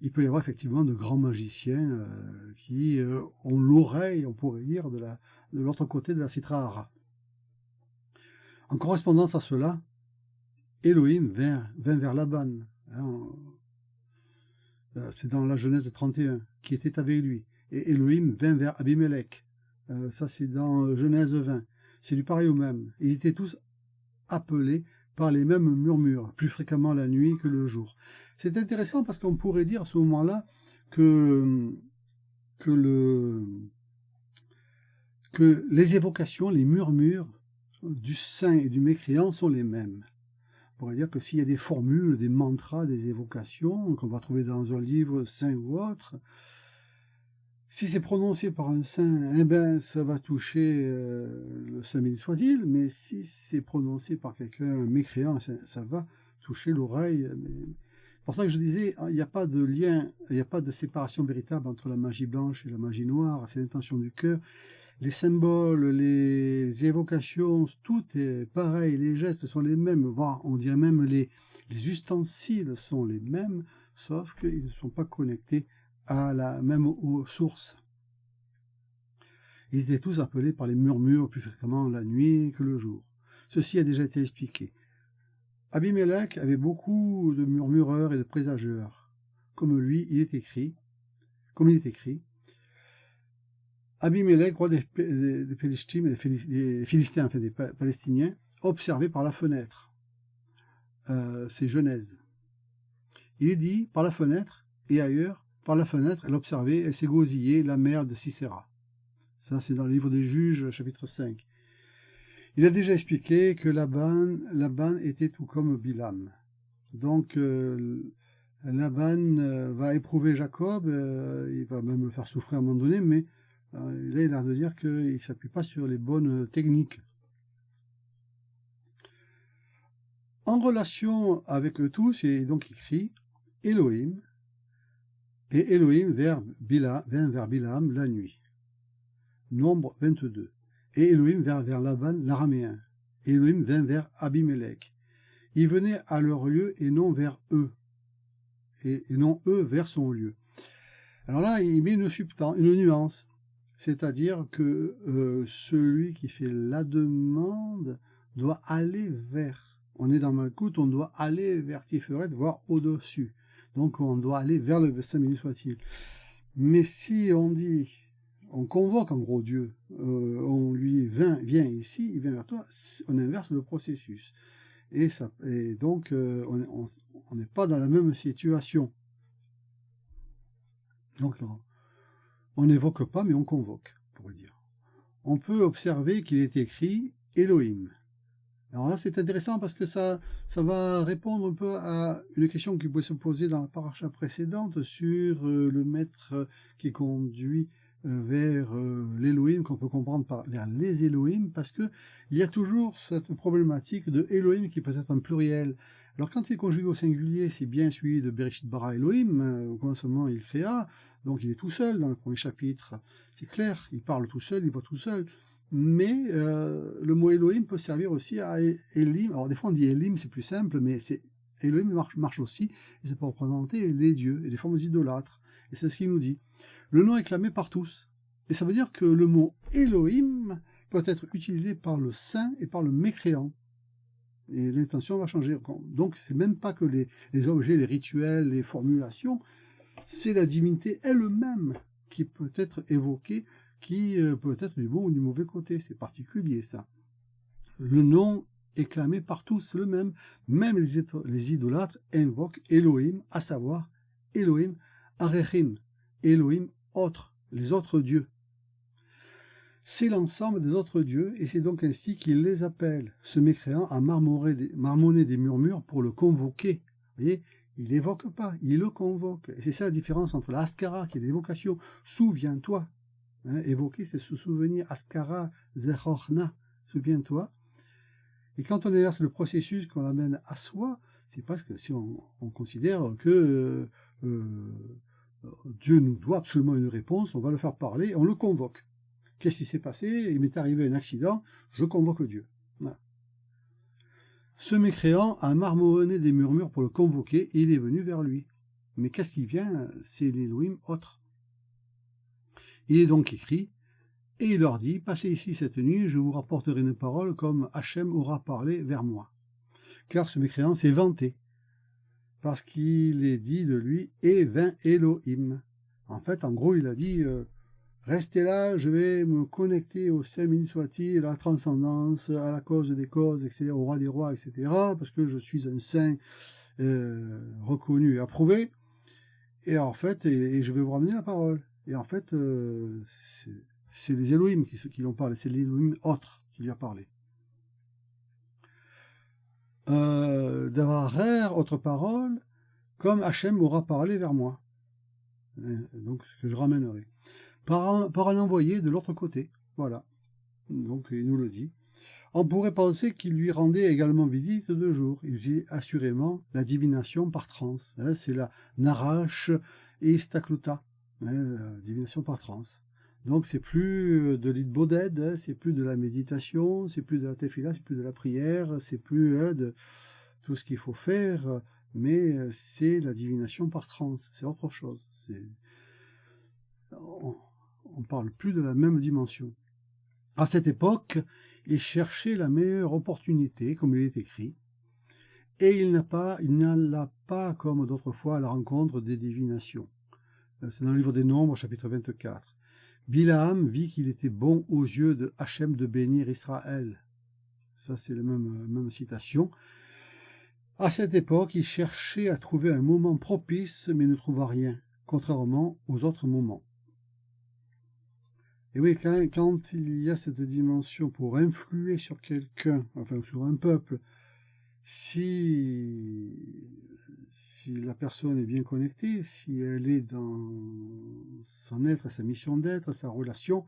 il peut y avoir effectivement de grands magiciens qui ont l'oreille, on pourrait dire, de l'autre côté de la Sitra Hara. En correspondance à cela, Elohim vint vers Laban. Hein, c'est dans la Genèse 31, qui était avec lui. Et Elohim vint vers Abimelech. Ça, c'est dans Genèse 20. C'est du pareil au même. Ils étaient tous appelés par les mêmes murmures, plus fréquemment la nuit que le jour. C'est intéressant parce qu'on pourrait dire à ce moment-là que les évocations, les murmures du saint et du mécréant sont les mêmes. On pourrait dire que s'il y a des formules, des mantras, des évocations qu'on va trouver dans un livre saint ou autre, si c'est prononcé par un saint, eh ben ça va toucher le saint béni soit-il, mais si c'est prononcé par quelqu'un mécréant, ça va toucher l'oreille. C'est pour ça que je disais, il n'y a pas de lien, il n'y a pas de séparation véritable entre la magie blanche et la magie noire, c'est l'intention du cœur. Les symboles, les évocations, tout est pareil, les gestes sont les mêmes, voire on dirait même les ustensiles sont les mêmes, sauf qu'ils ne sont pas connectés même aux sources. Ils étaient tous appelés par les murmures plus fréquemment la nuit que le jour. Ceci a déjà été expliqué. Abimelech avait beaucoup de murmureurs et de présageurs. Comme il est écrit, Abimelech, roi des Philistins, des Philistins, enfin des Palestiniens, observé par la fenêtre. C'est Genèse. Il est dit par la fenêtre et ailleurs, par la fenêtre, elle observait, elle s'égosillait la mère de Sisera. Ça, c'est dans le livre des Juges, chapitre 5. Il a déjà expliqué que Laban était tout comme Bilam. Donc, Laban va éprouver Jacob, il va même le faire souffrir à un moment donné, mais là, il a l'air de dire qu'il ne s'appuie pas sur les bonnes techniques. En relation avec eux tous, il est donc écrit Elohim, et Elohim vint vers Bilam la nuit. Nombre 22. Et Elohim vint vers Laban l'araméen. Elohim vint vers Abimelech. Il venait à leur lieu et non vers eux. Et non eux vers son lieu. Alors là, il met une nuance. C'est-à-dire que celui qui fait la doit aller vers. On est dans Malkout, on doit aller vers Tiferet, voire au-dessus. Donc on doit aller vers le Saint béni soit-il. Mais si on dit, on convoque en gros Dieu, on lui viens ici, il vient vers toi, on inverse le processus. Et donc on n'est pas dans la même situation. Donc on n'évoque pas, mais on convoque, on pourrait dire. On peut observer qu'il est écrit Elohim. Alors là, c'est intéressant parce que ça va répondre un peu à une question qui pouvait se poser dans la paracha précédente sur le maître qui conduit vers l'Elohim, qu'on peut comprendre vers les Elohim, parce que il y a toujours cette problématique de Elohim qui peut être un pluriel. Alors quand il est conjugué au singulier, c'est bien celui de Bereshit bara Elohim, au commencement il créa, donc il est tout seul dans le premier chapitre, c'est clair, il parle tout seul, il voit tout seul, mais le mot Elohim peut servir aussi à Elim. Alors des fois on dit Elim, c'est plus simple, mais c'est Elohim marche aussi, et c'est pour représenter les dieux et des formes idolâtres, et c'est ce qu'il nous dit. Le nom est clamé par tous. Et ça veut dire que le mot Elohim peut être utilisé par le saint et par le mécréant. Et l'intention va changer. Donc, c'est même pas que les objets, les rituels, les formulations, c'est la divinité elle-même qui peut être évoquée, qui peut être du bon ou du mauvais côté. C'est particulier, ça. Le nom est clamé par tous, le même. Même les idolâtres invoquent Elohim, à savoir Elohim Arechim, Elohim autres, les autres dieux. C'est l'ensemble des autres dieux, et c'est donc ainsi qu'il les appelle. Ce mécréant a marmonné des murmures pour le convoquer. Vous voyez, il n'évoque pas, il le convoque. Et c'est ça la différence entre la Haskara, qui est l'évocation, souviens-toi. Évoquer, c'est se souvenir. Haskara, Zechorna, souviens-toi. Et quand on exerce le processus qu'on amène à soi, c'est parce que si on considère que Dieu nous doit absolument une réponse, on va le faire parler, on le convoque. Qu'est-ce qui s'est passé? Il m'est arrivé un accident, je convoque Dieu. Voilà. Ce mécréant a marmonné des murmures pour le convoquer et il est venu vers lui. Mais qu'est-ce qui vient? C'est l'Elohim autre. Il est donc écrit, et il leur dit, passez ici cette nuit, je vous rapporterai une parole comme Hachem aura parlé vers moi. Car ce mécréant s'est vanté, parce qu'il est dit de lui, et vint Elohim. En fait, en gros, il a dit, restez là, je vais me connecter au Saint béni soit-il, à la transcendance, à la cause des causes, etc., au roi des rois, etc., parce que je suis un saint reconnu et approuvé, et en fait, et je vais vous ramener la parole. Et en fait, c'est les Elohim qui lui ont parlé, c'est l'Elohim autre qui lui a parlé. D'avoir rare autre parole, comme Hachem aura parlé vers moi. Donc, ce que je ramènerai. Par un envoyé de l'autre côté. Voilà. Donc, il nous le dit. On pourrait penser qu'il lui rendait également visite de jour. Il dit assurément la divination par transe. C'est la Narash et Stakluta. La divination par transe. Donc, c'est plus de l'Idboded, c'est plus de la méditation, c'est plus de la tefila, c'est plus de la prière, c'est plus de tout ce qu'il faut faire, mais c'est la divination par transe. C'est autre chose. On parle plus de la même dimension. À cette époque, il cherchait la meilleure opportunité, comme il est écrit, et il n'alla pas comme d'autres fois à la rencontre des divinations. C'est dans le livre des Nombres, chapitre 24. Bilaam vit qu'il était bon aux yeux de Hachem de bénir Israël. Ça, c'est la même citation. À cette époque, il cherchait à trouver un moment propice, mais ne trouva rien, contrairement aux autres moments. Et oui, quand il y a cette dimension pour influer sur quelqu'un, enfin sur un peuple, si la personne est bien connectée, si elle est dans son être, sa mission d'être, sa relation,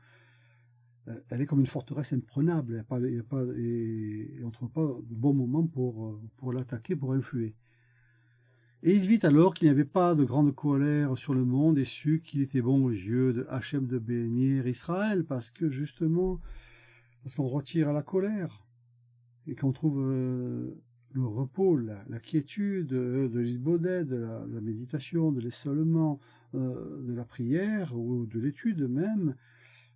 elle est comme une forteresse imprenable, et on ne trouve pas de bon moment pour l'attaquer, pour influer. Et il vit alors qu'il n'y avait pas de grande colère sur le monde et sut qu'il était bon aux yeux de Hachem de bénir Israël, parce que justement, parce qu'on retire la colère et qu'on trouve le repos, la quiétude de l'Idboded, de la méditation, de l'isolement, de la prière ou de l'étude même,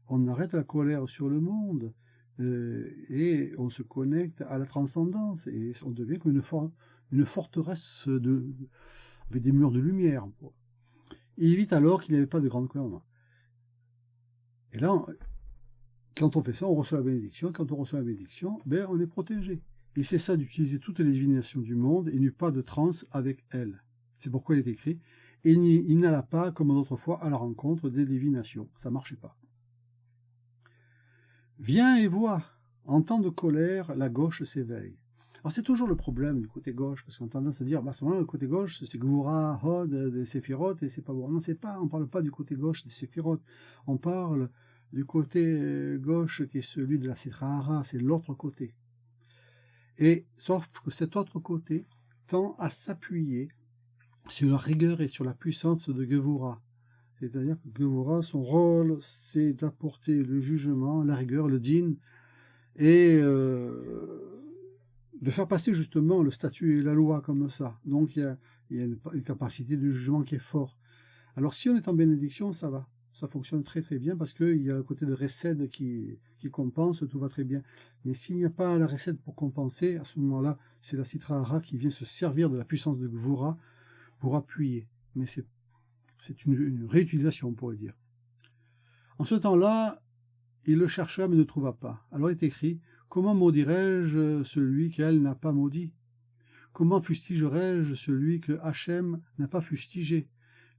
on arrête la colère sur le monde et on se connecte à la transcendance et on devient comme une forteresse avec des murs de lumière. Il évite alors qu'il n'y avait pas de grande colère. Et là, quand on fait ça, on reçoit la bénédiction. Quand on reçoit la bénédiction, ben, on est protégé. Et c'est ça d'utiliser toutes les divinations du monde et n'eut pas de transe avec elles. C'est pourquoi il est écrit. Et il n'alla pas, comme d'autres fois, à la rencontre des divinations. Ça ne marchait pas. Viens et vois. En temps de colère, la gauche s'éveille. Alors c'est toujours le problème du côté gauche, parce qu'on a tendance à dire, bah, à ce moment le côté gauche, c'est Gvura, Hod, des Séphirot, et c'est pas bon. Non, c'est pas, on parle pas du côté gauche des Séphirot, on parle du côté gauche qui est celui de la Sitra Hara, c'est l'autre côté. Et sauf que cet autre côté tend à s'appuyer sur la rigueur et sur la puissance de Gevura. C'est-à-dire que Gevura, son rôle, c'est d'apporter le jugement, la rigueur, le din, et de faire passer justement le statut et la loi comme ça. Donc il y a une capacité de jugement qui est forte. Alors si on est en bénédiction, ça va. Ça fonctionne très très bien parce qu'il y a le côté de recède qui compense, tout va très bien. Mais s'il n'y a pas la recède pour compenser, à ce moment-là, c'est la Sitra Hara qui vient se servir de la puissance de Gvura pour appuyer. Mais c'est une réutilisation, on pourrait dire. En ce temps-là, il le chercha mais ne trouva pas. Alors il est écrit, comment maudirais-je celui qu'elle n'a pas maudit? Comment fustigerais-je celui que Hachem n'a pas fustigé?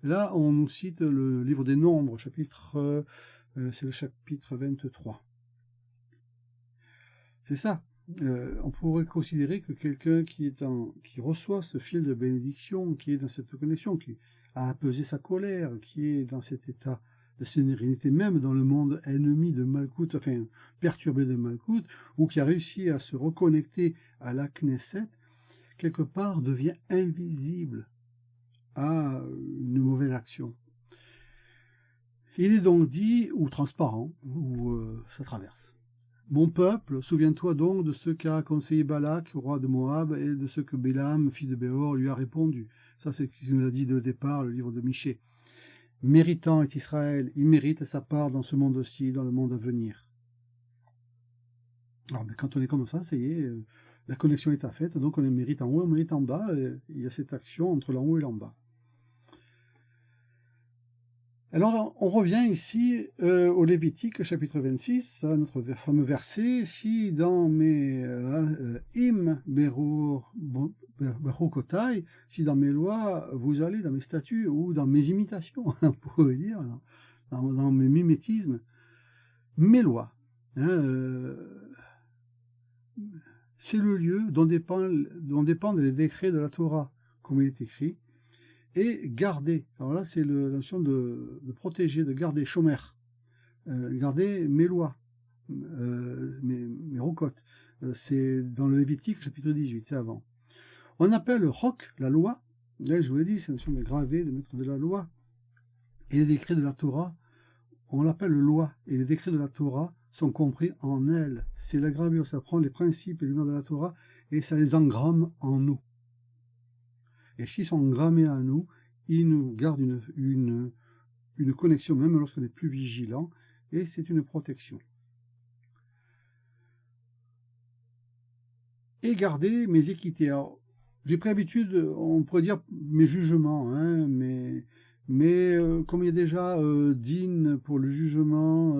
Là, on nous cite le livre des Nombres, c'est le chapitre 23. C'est ça. On pourrait considérer que quelqu'un qui reçoit ce fil de bénédiction, qui est dans cette connexion, qui a apaisé sa colère, qui est dans cet état de sérénité, même dans le monde ennemi de Malkout, enfin perturbé de Malkout, ou qui a réussi à se reconnecter à la Knesset, quelque part devient invisible à une mauvaise action. Il est donc dit, ou transparent, ou ça traverse. Mon peuple, souviens-toi donc de ce qu'a conseillé Balak, roi de Moab, et de ce que Bélam, fils de Béor, lui a répondu. Ça, c'est ce qu'il nous a dit de départ, le livre de Michée. Méritant est Israël, il mérite sa part dans ce monde-ci, dans le monde à venir. Alors, quand on est comme ça y est, la connexion est faite, donc on mérite en haut, on mérite en bas, et il y a cette action entre l'en haut et l'en bas. Alors, on revient ici au Lévitique, chapitre 26, à notre fameux verset. Si dans mes si dans mes lois, vous allez dans mes statuts ou dans mes imitations, on pourrait dire, dans mes mimétismes, mes lois. C'est le lieu dont dépendent les décrets de la Torah, comme il est écrit. Et garder, alors là c'est la notion de protéger, de garder, shomer, garder mes lois, mes rocotes. C'est dans le Lévitique chapitre 18, c'est avant. On appelle roc la loi, là je vous l'ai dit, c'est la notion de graver, de mettre de la loi, et les décrets de la Torah, on l'appelle loi, et les décrets de la Torah sont compris en elle. C'est la gravure, ça prend les principes et les lois de la Torah, et ça les engramme en nous. Et s'ils sont grammés à nous, ils nous gardent une connexion, même lorsqu'on est plus vigilant, et c'est une protection. Et garder mes équités. Alors, j'ai pris l'habitude, on pourrait dire mes jugements, hein, mais comme il y a déjà din pour le jugement,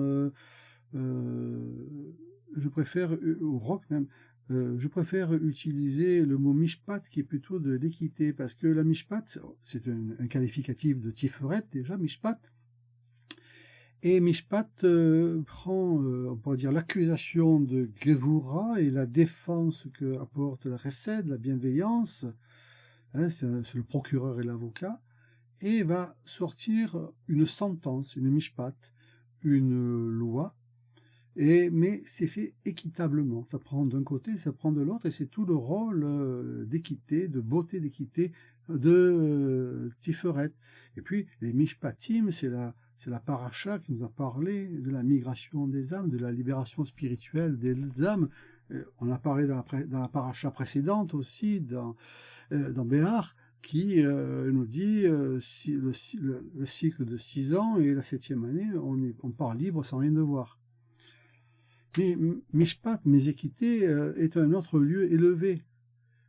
je préfère, au roc même, je préfère utiliser le mot mishpat qui est plutôt de l'équité, parce que la mishpat, c'est un qualificatif de tiferet déjà, mishpat, et mishpat prend, on pourrait dire, l'accusation de Gevura et la défense que apporte la recède, la bienveillance, hein, c'est le procureur et l'avocat, et va sortir une sentence, une mishpat, une loi, mais c'est fait équitablement. Ça prend d'un côté, ça prend de l'autre, et c'est tout le rôle d'équité, de beauté d'équité, de Tiferet. Et puis, les Mishpatim, c'est la paracha qui nous a parlé de la migration des âmes, de la libération spirituelle des âmes. On a parlé dans la paracha précédente aussi, dans Béar, qui nous dit le cycle de 6 ans, et la 7e année, on part libre sans rien devoir. Mais Mishpat, mes équités, est un autre lieu élevé,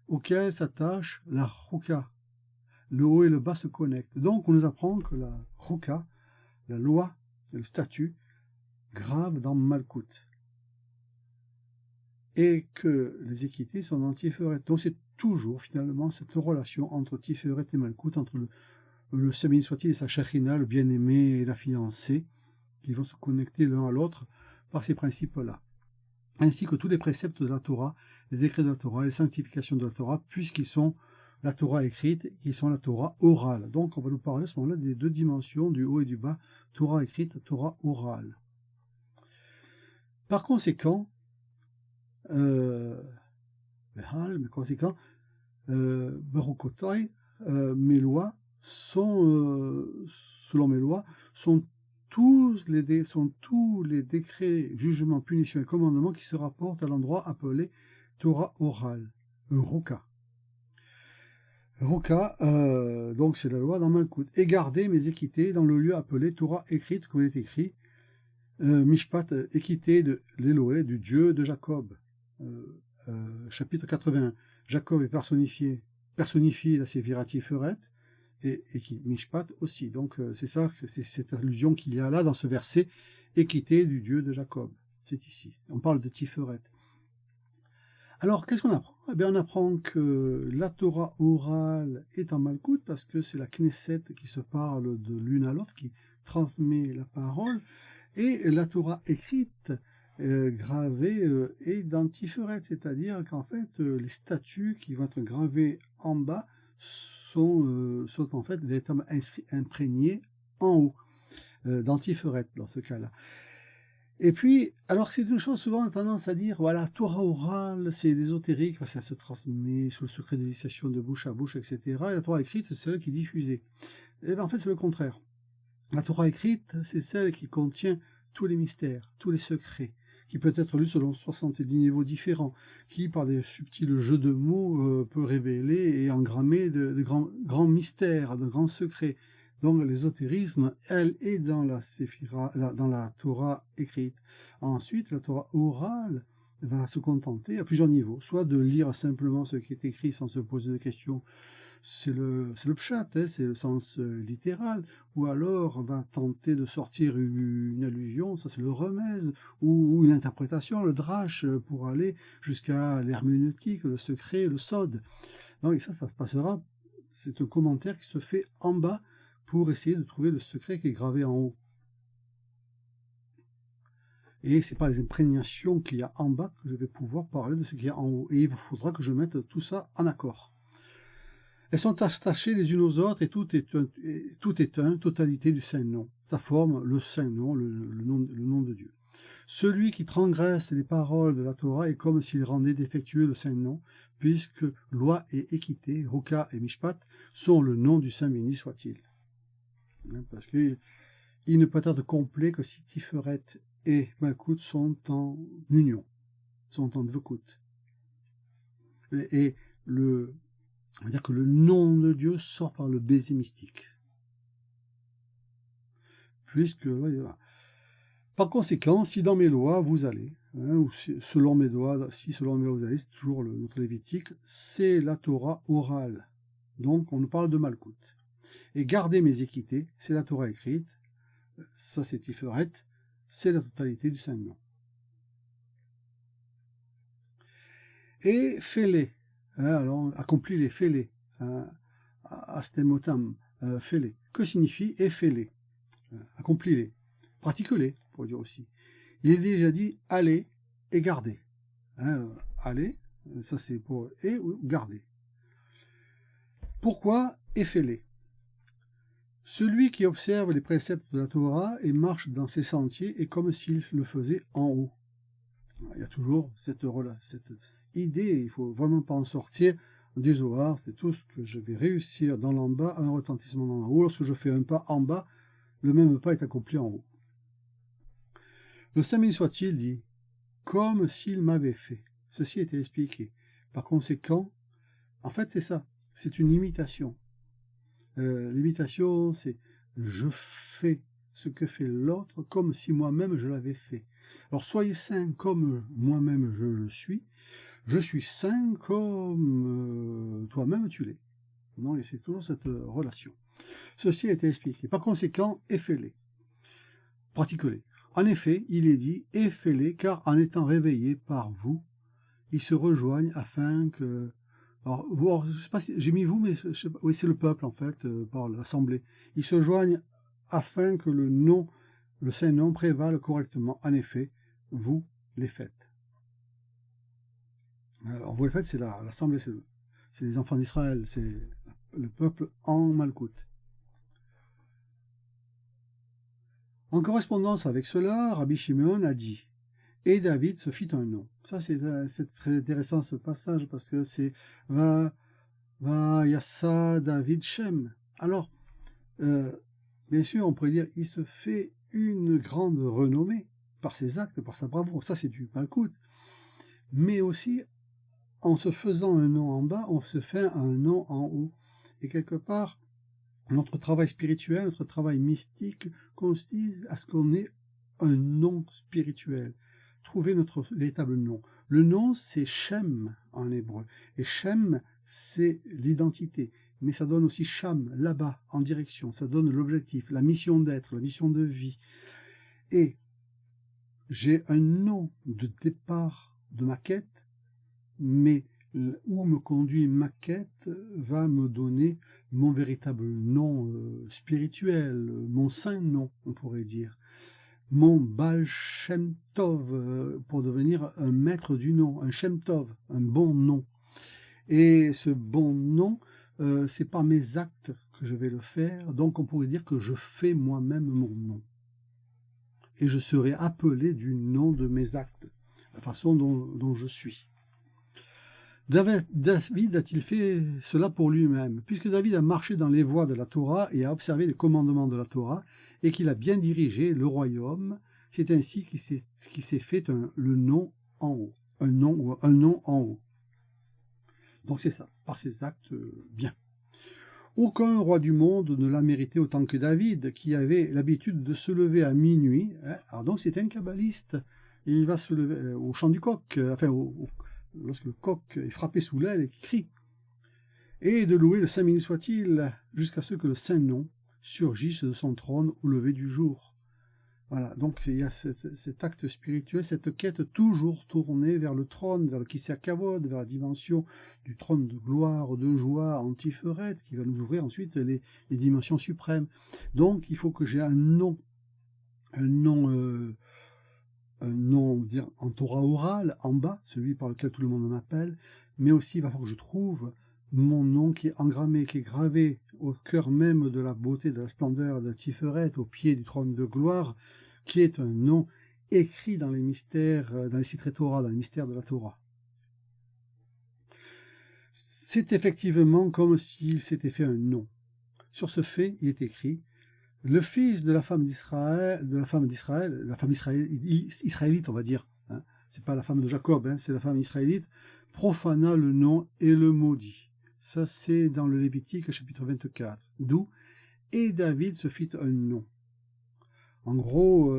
auquel s'attache la Ruka. Le haut et le bas se connectent. Donc on nous apprend que la Ruka, la loi, le statut, grave dans Malkout. Et que les équités sont dans Tiferet. Donc c'est toujours finalement cette relation entre Tiferet et Malkout, entre le Sémini soit-il et sa Shechina, le bien-aimé et la fiancée, qui vont se connecter l'un à l'autre par ces principes-là. ainsi que tous les préceptes de la Torah, les décrets de la Torah, les sanctifications de la Torah, puisqu'ils sont la Torah écrite, qui sont la Torah orale. Donc on va nous parler à ce moment-là des deux dimensions, du haut et du bas, Torah écrite, Torah orale. Par conséquent, Baruchotai, mes lois sont, selon mes lois, sont tous les décrets, jugements, punitions et commandements qui se rapportent à l'endroit appelé Torah orale, Ruka. Ruka, donc c'est la loi dans Malkout. Et garder mes équités dans le lieu appelé Torah écrite, comme il est écrit, Mishpat, équité de l'Éloé, du Dieu de Jacob. Chapitre 81. Jacob est personnifie la Séphira Tiferet, et Mishpat aussi. Donc c'est ça, c'est cette allusion qu'il y a là dans ce verset, équité du Dieu de Jacob. C'est ici. On parle de Tiferet. Alors, qu'est-ce qu'on apprend? Eh bien, on apprend que la Torah orale est en Malkout, parce que c'est la Knesset qui se parle de l'une à l'autre, qui transmet la parole, et la Torah écrite, gravée, est dans Tiferet, c'est-à-dire qu'en fait, les statuts qui vont être gravés en bas sont en fait véritablement imprégnés en haut, dans Tiferet, dans ce cas-là. Et puis, alors c'est une chose, souvent on a tendance à dire, voilà, Torah orale, c'est ésotérique, parce que ça se transmet sous le secret de l'initiation de bouche à bouche, etc. Et la Torah écrite, c'est celle qui est diffusée. Et bien en fait, c'est le contraire. La Torah écrite, c'est celle qui contient tous les mystères, tous les secrets, qui peut être lue selon 70 niveaux différents, qui, par des subtils jeux de mots, peut révéler et engrammer de grands mystères, de grands secrets. Donc l'ésotérisme, elle est dans la Séphira, dans la Torah écrite. Ensuite, la Torah orale va se contenter à plusieurs niveaux, soit de lire simplement ce qui est écrit sans se poser de questions, c'est le pshat, hein, c'est le sens littéral, ou alors on va tenter de sortir une allusion, ça c'est le remèze, ou une interprétation, le drash, pour aller jusqu'à l'herméneutique, le secret, le sod. Donc, et ça passera, c'est un commentaire qui se fait en bas, pour essayer de trouver le secret qui est gravé en haut. Et c'est pas les imprégnations qu'il y a en bas que je vais pouvoir parler de ce qu'il y a en haut. Et il faudra que je mette tout ça en accord. Elles sont attachées les unes aux autres et tout est un, totalité du Saint-Nom. Ça forme le Saint-Nom, le nom de Dieu. Celui qui transgresse les paroles de la Torah est comme s'il rendait défectueux le Saint-Nom, puisque loi et équité, Ruka et Mishpat, sont le nom du Saint béni soit-il. Parce qu'il ne peut être complet que si Tiferet et Malkout sont en union, sont en Dvekut. Et on va dire que le nom de Dieu sort par le baiser mystique. Puisque, par conséquent, si dans mes lois vous allez, ou si selon mes lois vous allez, c'est toujours notre Lévitique, c'est la Torah orale. Donc on nous parle de Malkout. Et garder mes équités, c'est la Torah écrite, ça c'est Tiferet, c'est la totalité du Saint-Nom. Et fais-les, alors accomplis-les, fais-les, astemotam, fais-les. Que signifie et fais-les? Accomplis-les, pratique-les, pour dire aussi. Il est déjà dit allez et gardez. Allez, ça c'est pour et ou garder. Pourquoi et fais-les? Celui qui observe les préceptes de la Torah et marche dans ses sentiers est comme s'il le faisait en haut. Il y a toujours cette idée, il ne faut vraiment pas en sortir du Zohar, c'est tout ce que je vais réussir dans l'en bas, un retentissement dans l'en haut. Lorsque je fais un pas en bas, le même pas est accompli en haut. Le Saint béni soit-il dit, comme s'il m'avait fait. Ceci a été expliqué. Par conséquent, en fait c'est ça, c'est une imitation. L'imitation, c'est je fais ce que fait l'autre comme si moi-même je l'avais fait. Alors soyez saints comme moi-même je le suis. Je suis saint comme toi-même tu l'es. Non, et c'est toujours cette relation. Ceci a été expliqué. Par conséquent, fais-les. Pratiquez-les. En effet, il est dit fais-les, car en étant réveillés par vous, ils se rejoignent afin que. Alors, je ne sais pas si j'ai mis vous, mais je sais pas, oui, c'est le peuple en fait, par l'assemblée. Ils se joignent afin que le Saint-Nom prévale correctement. En effet, vous les faites. On voit le fait, c'est l'assemblée, c'est les enfants d'Israël, c'est le peuple en Malkout. En correspondance avec cela, Rabbi Shimon a dit « Et David se fit un nom ». Ça, c'est très intéressant ce passage parce que c'est « Va yassa David Shem ». Alors, bien sûr, on pourrait dire « Il se fait une grande renommée par ses actes, par sa bravoure ». Ça, c'est du Malkout. Mais aussi, en se faisant un nom en bas, on se fait un nom en haut. Et quelque part, notre travail spirituel, notre travail mystique consiste à ce qu'on ait un nom spirituel. Trouver notre véritable nom. Le nom, c'est Shem en hébreu. Et Shem, c'est l'identité. Mais ça donne aussi Sham, là-bas, en direction. Ça donne l'objectif, la mission d'être, la mission de vie. Et j'ai un nom de départ de ma quête, mais où me conduit ma quête va me donner mon véritable nom spirituel, mon saint nom, on pourrait dire. Mon Baal Shem Tov, pour devenir un maître du nom, un Shem Tov, un bon nom. Et ce bon nom, c'est par mes actes que je vais le faire, donc on pourrait dire que je fais moi-même mon nom. Et je serai appelé du nom de mes actes, la façon dont je suis. David a-t-il fait cela pour lui-même? Puisque David a marché dans les voies de la Torah et a observé les commandements de la Torah, et qu'il a bien dirigé le royaume, c'est ainsi qu'il s'est fait le nom en haut. Un nom en haut. Donc c'est ça, par ses actes bien. Aucun roi du monde ne l'a mérité autant que David, qui avait l'habitude de se lever à minuit. Alors donc c'est un kabbaliste. Et il va se lever au chant du coq, lorsque le coq est frappé sous l'aile et qu'il crie, et de louer le Saint béni soit-il, jusqu'à ce que le Saint nom surgisse de son trône au lever du jour. Voilà, donc il y a cet acte spirituel, cette quête toujours tournée vers le trône, vers le Kisei Kavod, vers la dimension du trône de gloire, de joie, en Tiferet, qui va nous ouvrir ensuite les dimensions suprêmes. Donc il faut que j'ai un nom dire, en Torah orale, en bas, celui par lequel tout le monde m'appelle, mais aussi il va falloir que je trouve mon nom qui est engrammé, qui est gravé au cœur même de la beauté, de la splendeur de Tiferet, au pied du trône de gloire, qui est un nom écrit dans les mystères, dans les Sitrei Torah, dans les mystères de la Torah. C'est effectivement comme s'il s'était fait un nom. Sur ce fait, il est écrit: le fils de la femme d'Israël, la femme israélite, on va dire, hein, c'est pas la femme de Jacob, hein, c'est la femme israélite, profana le nom et le maudit. Ça, c'est dans le Lévitique, chapitre 24. D'où « Et David se fit un nom ». En gros,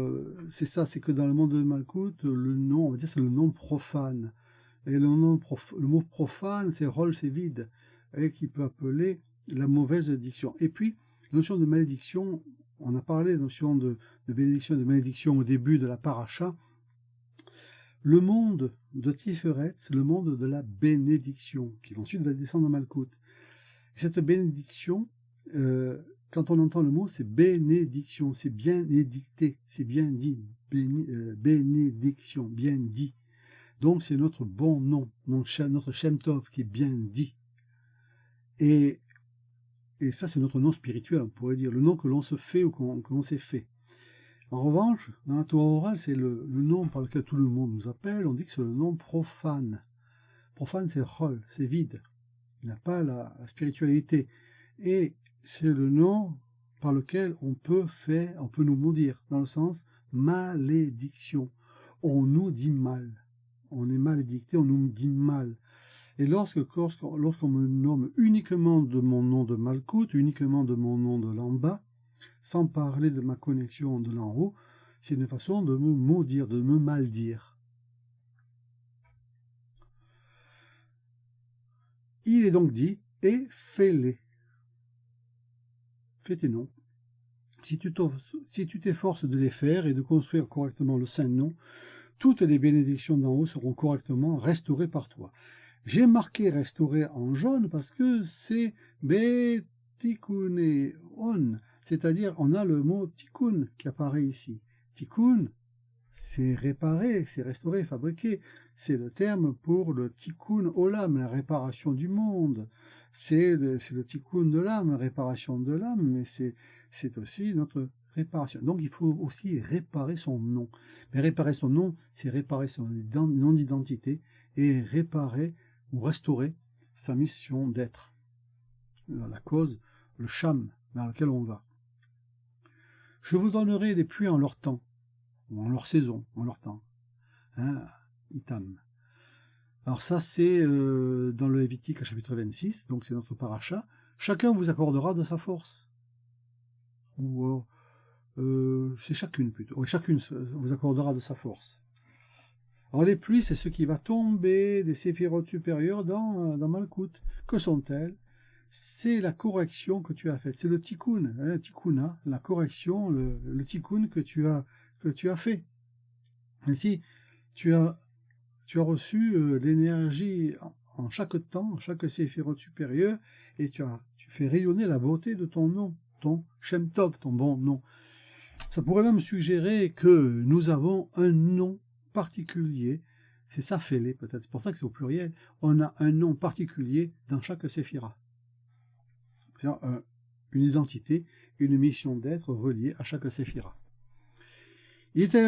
c'est ça, c'est que dans le monde de Malkout, le nom, on va dire, c'est le nom profane. Et le mot profane, c'est rôle, c'est vide, et qui peut appeler la mauvaise diction. Et puis, la notion de malédiction, on a parlé de la notion de bénédiction et de malédiction au début de la paracha. Le monde de Tiferet, c'est le monde de la bénédiction, qui ensuite va descendre à Malkout. Et cette bénédiction, quand on entend le mot, c'est bénédiction, c'est bien édicté, c'est bien dit, bénédiction, bien dit. Donc c'est notre bon nom, notre Shem Tov qui est bien dit. Et ça, c'est notre nom spirituel, on pourrait dire, le nom que l'on se fait ou que l'on s'est fait. En revanche, dans la Torah orale, c'est le nom par lequel tout le monde nous appelle, on dit que c'est le nom profane. Profane, c'est rôle, c'est vide. Il n'a pas la spiritualité. Et c'est le nom par lequel on peut nous maudire, dans le sens malédiction. On nous dit mal. On est malédicté, on nous dit mal. Et lorsqu'on me nomme uniquement de mon nom de Malkout, uniquement de mon nom de l'en bas, sans parler de ma connexion de l'en haut, c'est une façon de me maudire, de me maldire. Il est donc dit, et fais-les. Fais tes noms. Si tu t'efforces de les faire et de construire correctement le saint nom, toutes les bénédictions d'en haut seront correctement restaurées par toi. J'ai marqué restauré en jaune parce que c'est betikuneon, c'est-à-dire on a le mot tikkun qui apparaît ici. Tikkun, c'est réparer, c'est restaurer, fabriquer. C'est le terme pour le tikkun olam, la réparation du monde. C'est le tikkun de l'âme, réparation de l'âme, mais c'est aussi notre réparation. Donc il faut aussi réparer son nom. Mais réparer son nom, c'est réparer son nom d'identité et réparer ou restaurer sa mission d'être. La cause, le sham vers lequel on va. Je vous donnerai des pluies en leur temps, ou en leur saison, en leur temps. Hein, Itam. Alors ça, c'est dans le Lévitique, chapitre 26, donc c'est notre paracha. Chacun vous accordera de sa force. Ou c'est chacune plutôt. Oui, chacune vous accordera de sa force. Alors les pluies, c'est ce qui va tomber des séphirotes supérieures dans Malkout. Que sont-elles? C'est la correction que tu as faite. C'est le tikkun, hein, tikkuna, la correction, le tikkun que tu as fait. Ainsi, tu as reçu l'énergie en chaque temps, en chaque séphirote supérieur, et tu fais rayonner la beauté de ton nom, ton Shem Tov, ton bon nom. Ça pourrait même suggérer que nous avons un nom particulier, c'est ça, fêlé peut-être, c'est pour ça que c'est au pluriel, on a un nom particulier dans chaque séphira. C'est-à-dire une identité, une mission d'être reliée à chaque séphira. Il était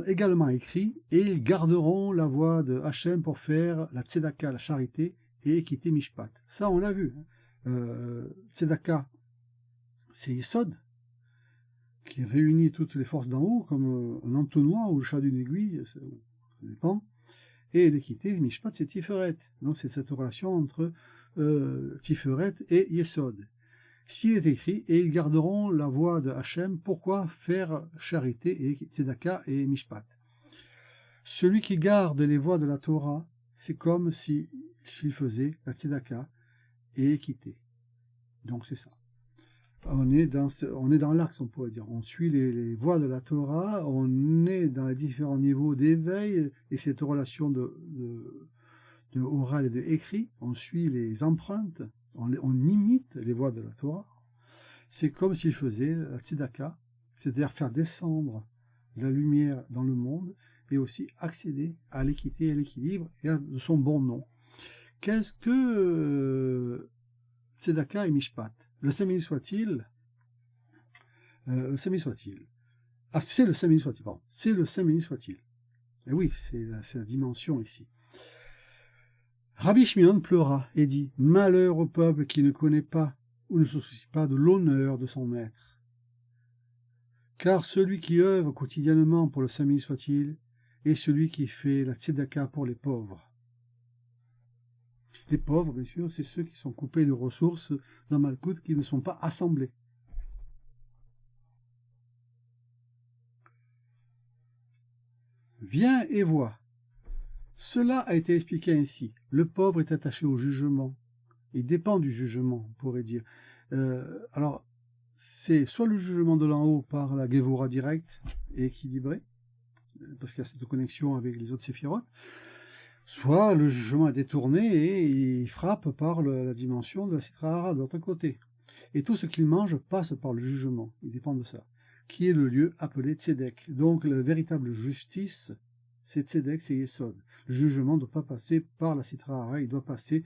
également écrit, et ils garderont la voie de Hachem pour faire la tzedaka, la charité, et quitter Mishpat. Ça, on l'a vu. Tzedaka, c'est Yesod, qui réunit toutes les forces d'en haut, comme un entonnoir ou le chat d'une aiguille, ça dépend. Et l'équité, Mishpat, c'est Tiferet. Donc c'est cette relation entre Tiferet et Yesod. S'il est écrit, et ils garderont la voie de Hachem, pourquoi faire charité et tzedaka et mishpat? Celui qui garde les voies de la Torah, c'est comme s'il faisait la tzedaka et équité. Donc c'est ça. On est dans l'axe, on pourrait dire. On suit les voies de la Torah, on est dans les différents niveaux d'éveil et cette relation de oral et de écrit. On suit les empreintes. On imite les voies de la Torah. C'est comme s'il faisait la tzedaka, c'est-à-dire faire descendre la lumière dans le monde et aussi accéder à l'équité et à l'équilibre et à son bon nom. Qu'est-ce que tzedaka et mishpat? Le Saint-Béni soit-il. Le Saint-Béni soit-il. Ah, c'est le Saint-Béni soit-il, pardon. C'est le Saint-Béni soit-il. Et oui, c'est la dimension ici. Rabbi Shimon pleura et dit « Malheur au peuple qui ne connaît pas ou ne se soucie pas de l'honneur de son maître. Car celui qui œuvre quotidiennement pour le Saint-Béni soit-il est celui qui fait la tzedaka pour les pauvres. » Les pauvres, bien sûr, c'est ceux qui sont coupés de ressources dans Malkout, qui ne sont pas assemblés. Viens et vois. Cela a été expliqué ainsi. Le pauvre est attaché au jugement. Il dépend du jugement, on pourrait dire. Alors, c'est soit le jugement de l'en haut par la Gevura directe et équilibrée, parce qu'il y a cette connexion avec les autres séphirotes, soit le jugement est détourné et il frappe par la dimension de la Sitra Hara de l'autre côté. Et tout ce qu'il mange passe par le jugement, il dépend de ça, qui est le lieu appelé Tzedek. Donc la véritable justice, c'est Tzedek, c'est Yesod. Le jugement ne doit pas passer par la Sitra Hara, il doit passer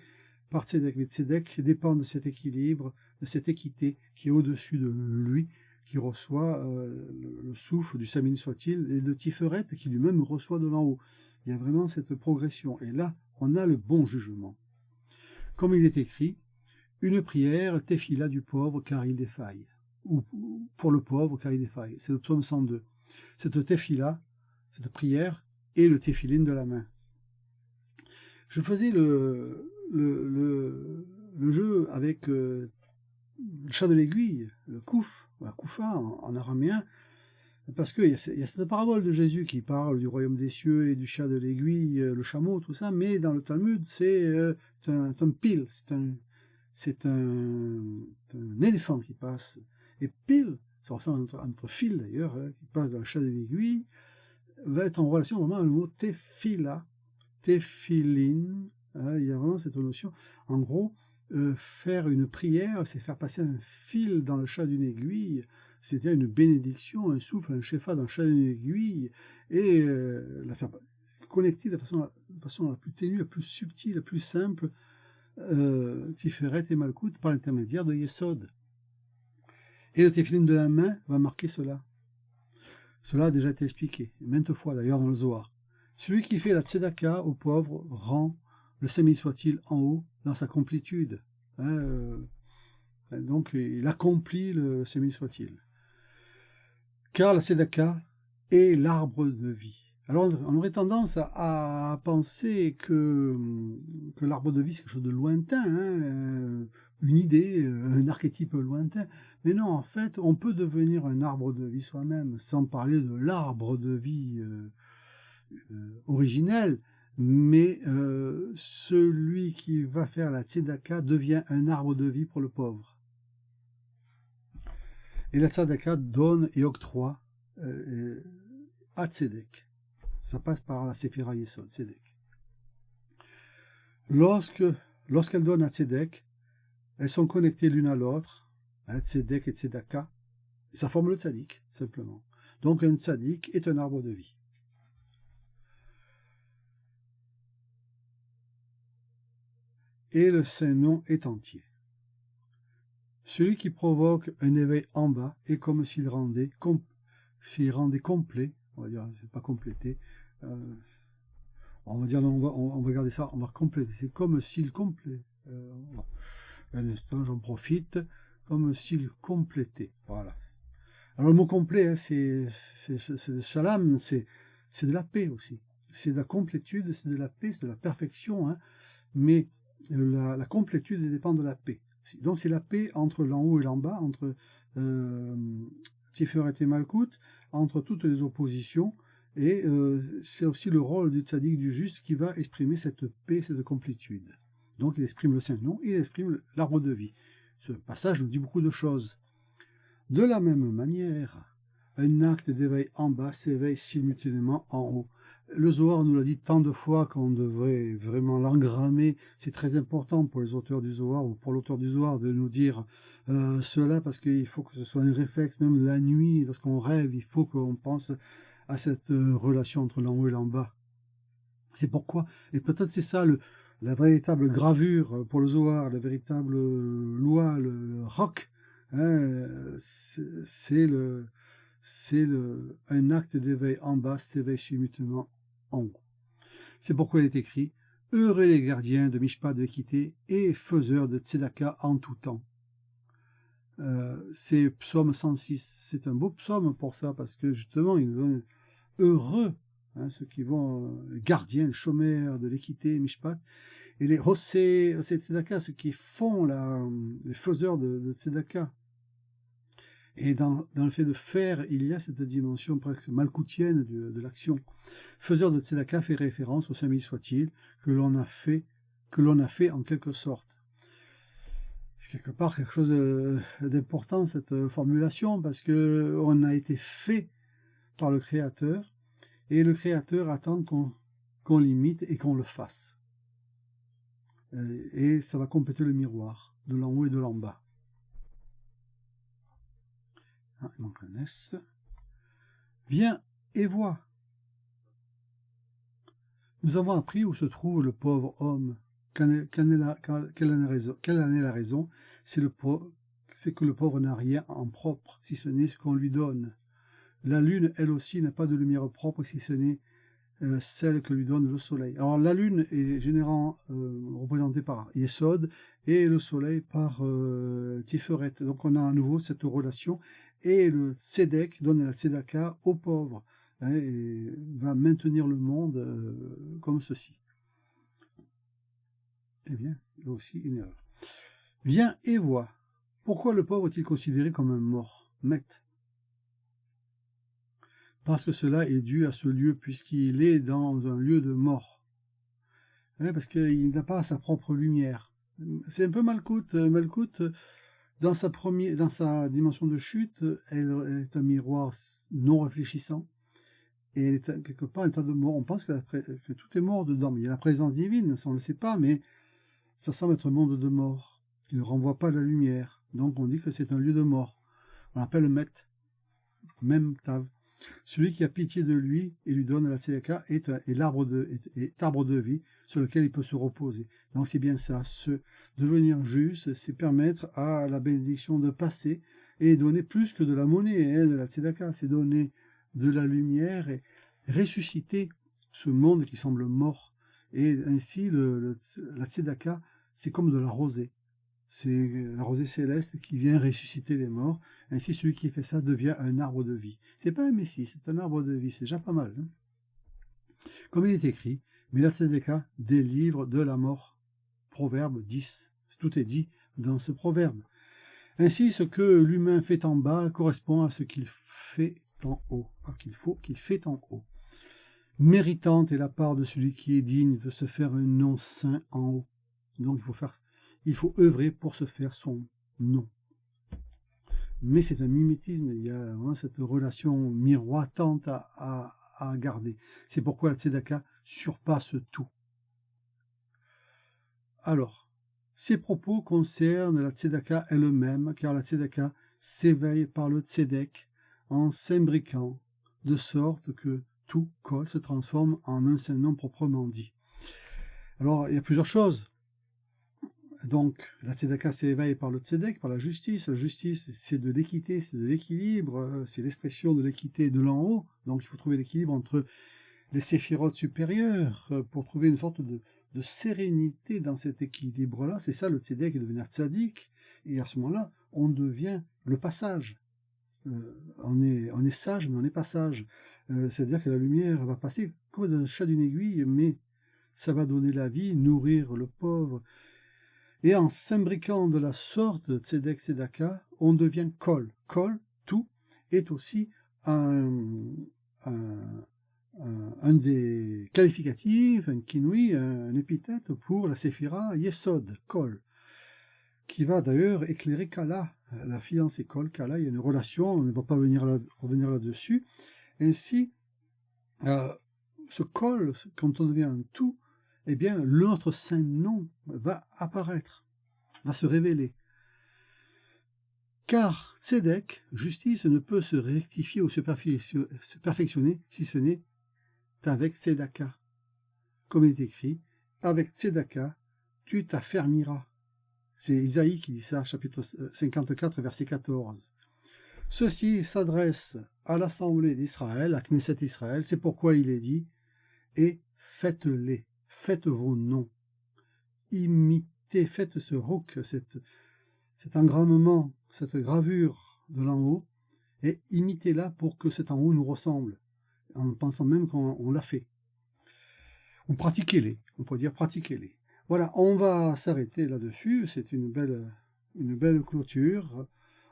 par Tzedek. Mais Tzedek dépend de cet équilibre, de cette équité qui est au-dessus de lui, qui reçoit le souffle du Samin soit-il, et de Tiferet qui lui-même reçoit de l'en haut. Il y a vraiment cette progression. Et là, on a le bon jugement. Comme il est écrit, une prière, tefila du pauvre car il défaille. Ou pour le pauvre car il défaille. C'est le psaume 102. Cette tefila, cette prière, est le tefilin de la main. Je faisais le jeu avec le chat de l'aiguille, le kouf, la koufa en araméen, parce qu'il y a cette parabole de Jésus qui parle du royaume des cieux et du chat de l'aiguille, le chameau, tout ça, mais dans le Talmud, c'est un pile, c'est un éléphant qui passe. Et pile, ça ressemble à notre fil d'ailleurs, qui passe dans le chat de l'aiguille, va être en relation vraiment avec le mot tefila, tefilin. Il y a vraiment cette notion. En gros, faire une prière, c'est faire passer un fil dans le chat d'une aiguille. c'était une bénédiction, un souffle, un shefa dans chaque aiguille, et la faire connecter de façon la plus ténue, la plus subtile, la plus simple, Tiferet et Malkout par l'intermédiaire de Yesod. Et le Tefillin de la main va marquer cela. Cela a déjà été expliqué, maintes fois d'ailleurs dans le Zohar. Celui qui fait la tzedaka aux pauvres rend le Saint soit-il en haut dans sa complétude. Donc il accomplit le Saint soit-il. Car la tzedaka est l'arbre de vie. Alors on aurait tendance à penser que l'arbre de vie c'est quelque chose de lointain, une idée, un archétype lointain. Mais non, en fait, on peut devenir un arbre de vie soi-même, sans parler de l'arbre de vie originel, mais celui qui va faire la tzedaka devient un arbre de vie pour le pauvre. Et la tzedaka donne et octroie à tzedek. Ça passe par la Séphira Yesod, tzedek. Lorsqu'elles donnent à tzedek, elles sont connectées l'une à l'autre, tzedek et tzedaka, et ça forme le tzadik, simplement. Donc un tzadik est un arbre de vie. Et le Saint-Nom est entier. Celui qui provoque un éveil en bas est comme s'il rendait complet, on va dire, c'est pas complété, on va dire, on va garder ça, on va compléter, c'est comme s'il complétait, un instant, j'en profite, comme s'il complétait, voilà. Alors le mot complet, c'est de salam, c'est de la paix aussi, c'est de la complétude, c'est de la paix, c'est de la perfection, mais la complétude dépend de la paix. Donc c'est la paix entre l'en haut et l'en bas, entre Tiferet et Malkout, entre toutes les oppositions, et c'est aussi le rôle du tzaddik, du juste, qui va exprimer cette paix, cette complétude. Donc il exprime le Saint-Nom, il exprime l'arbre de vie. Ce passage nous dit beaucoup de choses. De la même manière, un acte d'éveil en bas s'éveille simultanément en haut. Le Zohar nous l'a dit tant de fois qu'on devrait vraiment l'engrammer. C'est très important pour les auteurs du Zohar ou pour l'auteur du Zohar de nous dire cela, parce qu'il faut que ce soit un réflexe, même la nuit, lorsqu'on rêve, il faut qu'on pense à cette relation entre l'en haut et l'en bas. C'est pourquoi, et peut-être c'est ça la véritable gravure pour le Zohar, la véritable loi, le roc, c'est un acte d'éveil en bas s'éveille simultanément en haut. C'est pourquoi il est écrit « Heureux les gardiens de Mishpat de l'équité et faiseurs de tzedaka en tout temps ». C'est psaume 106. C'est un beau psaume pour ça, parce que justement, il nous donne heureux, ceux qui vont, les gardiens, les chômeurs de l'équité, Mishpat, et les Hosé tzedaka, ceux qui font les faiseurs de tzedaka. Et dans le fait de faire, il y a cette dimension presque malkoutienne de l'action. Faiseur de tzedaka fait référence au Saint soit-il, que l'on a fait en quelque sorte. C'est quelque part quelque chose d'important, cette formulation, parce que on a été fait par le Créateur, et le Créateur attend qu'on l'imite et qu'on le fasse. Et ça va compléter le miroir, de l'en haut et de l'en bas. Il manque un S. Viens et vois. Nous avons appris où se trouve le pauvre homme. Quelle en est la raison? C'est que le pauvre n'a rien en propre, si ce n'est ce qu'on lui donne. La lune, elle aussi, n'a pas de lumière propre, si ce n'est celle que lui donne le soleil. Alors la lune est généralement représentée par Yesod et le soleil par Tiferet. Donc on a à nouveau cette relation, et le tzedek donne la tzedaka aux pauvres, et va maintenir le monde comme ceci. Eh bien, là aussi une erreur. Viens et vois. Pourquoi le pauvre est-il considéré comme un mort, Met? Parce que cela est dû à ce lieu, puisqu'il est dans un lieu de mort. Parce qu'il n'a pas sa propre lumière. C'est un peu Malkout. Malkout, dans sa dimension de chute, elle est un miroir non réfléchissant. Et elle est quelque part un état de mort. On pense que tout est mort dedans. Mais il y a la présence divine, ça on ne le sait pas, mais ça semble être un monde de mort. Il ne renvoie pas la lumière. Donc on dit que c'est un lieu de mort. On l'appelle le Met. même tav. Celui qui a pitié de lui et lui donne la tzedaka est arbre de vie sur lequel il peut se reposer. Donc c'est bien ça, devenir juste, c'est permettre à la bénédiction de passer et donner plus que de la monnaie, de la tzedaka, c'est donner de la lumière et ressusciter ce monde qui semble mort. Et ainsi, la tzedaka, c'est comme de la rosée. C'est la rosée céleste qui vient ressusciter les morts. Ainsi, celui qui fait ça devient un arbre de vie. C'est pas un messie, c'est un arbre de vie. C'est déjà pas mal. Hein, comme il est écrit, mais la tzedaka délivre de la mort. Proverbe 10. Tout est dit dans ce proverbe. Ainsi, ce que l'humain fait en bas correspond à ce qu'il fait en haut. Qu'il fait en haut. Méritante est la part de celui qui est digne de se faire un nom saint en haut. Donc il faut œuvrer pour se faire son nom. Mais c'est un mimétisme, il y a vraiment cette relation miroitante à garder. C'est pourquoi la tzedaka surpasse tout. Alors, ces propos concernent la tzedaka elle-même, car la tzedaka s'éveille par le tzedek en s'imbriquant, de sorte que tout kol se transforme en un seul nom proprement dit. Alors, il y a plusieurs choses. Donc, la tzedaka s'éveille par le tzedek, par la justice. La justice, c'est de l'équité, c'est de l'équilibre, c'est l'expression de l'équité de l'en haut. Donc, il faut trouver l'équilibre entre les séphirotes supérieures pour trouver une sorte de sérénité dans cet équilibre-là. C'est ça le tzedek, devenir tzadik. Et à ce moment-là, on devient le passage. On est sage, mais on n'est pas sage. C'est-à-dire que la lumière va passer comme dans le chat d'une aiguille, mais ça va donner la vie, nourrir le pauvre. Et en s'imbriquant de la sorte, tzedek, tzedaka, on devient kol. Kol, tout, est aussi un des qualificatifs, un kinui, un épithète pour la séphira Yesod, kol, qui va d'ailleurs éclairer Kala. La fiancée Kol, Kala, il y a une relation, on ne va pas revenir là-dessus. Ainsi, ce kol, quand on devient un tout, eh bien, notre saint nom va apparaître, va se révéler. Car tzedek, justice, ne peut se rectifier ou se perfectionner si ce n'est avec tzedaka. Comme il est écrit, avec tzedaka, tu t'affermiras. C'est Isaïe qui dit ça, chapitre 54, verset 14. Ceci s'adresse à l'assemblée d'Israël, à Knesset Israël, c'est pourquoi il est dit, et faites-les. Faites vos noms, imitez, faites ce rouk, cet engrammement, cette gravure de l'en haut, et imitez-la pour que cet en haut nous ressemble, en pensant même qu'on l'a fait. Ou pratiquez-les, on pourrait dire pratiquez-les. Voilà, on va s'arrêter là-dessus, c'est une belle clôture,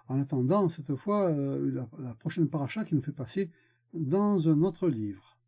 en attendant cette fois la prochaine paracha qui nous fait passer dans un autre livre.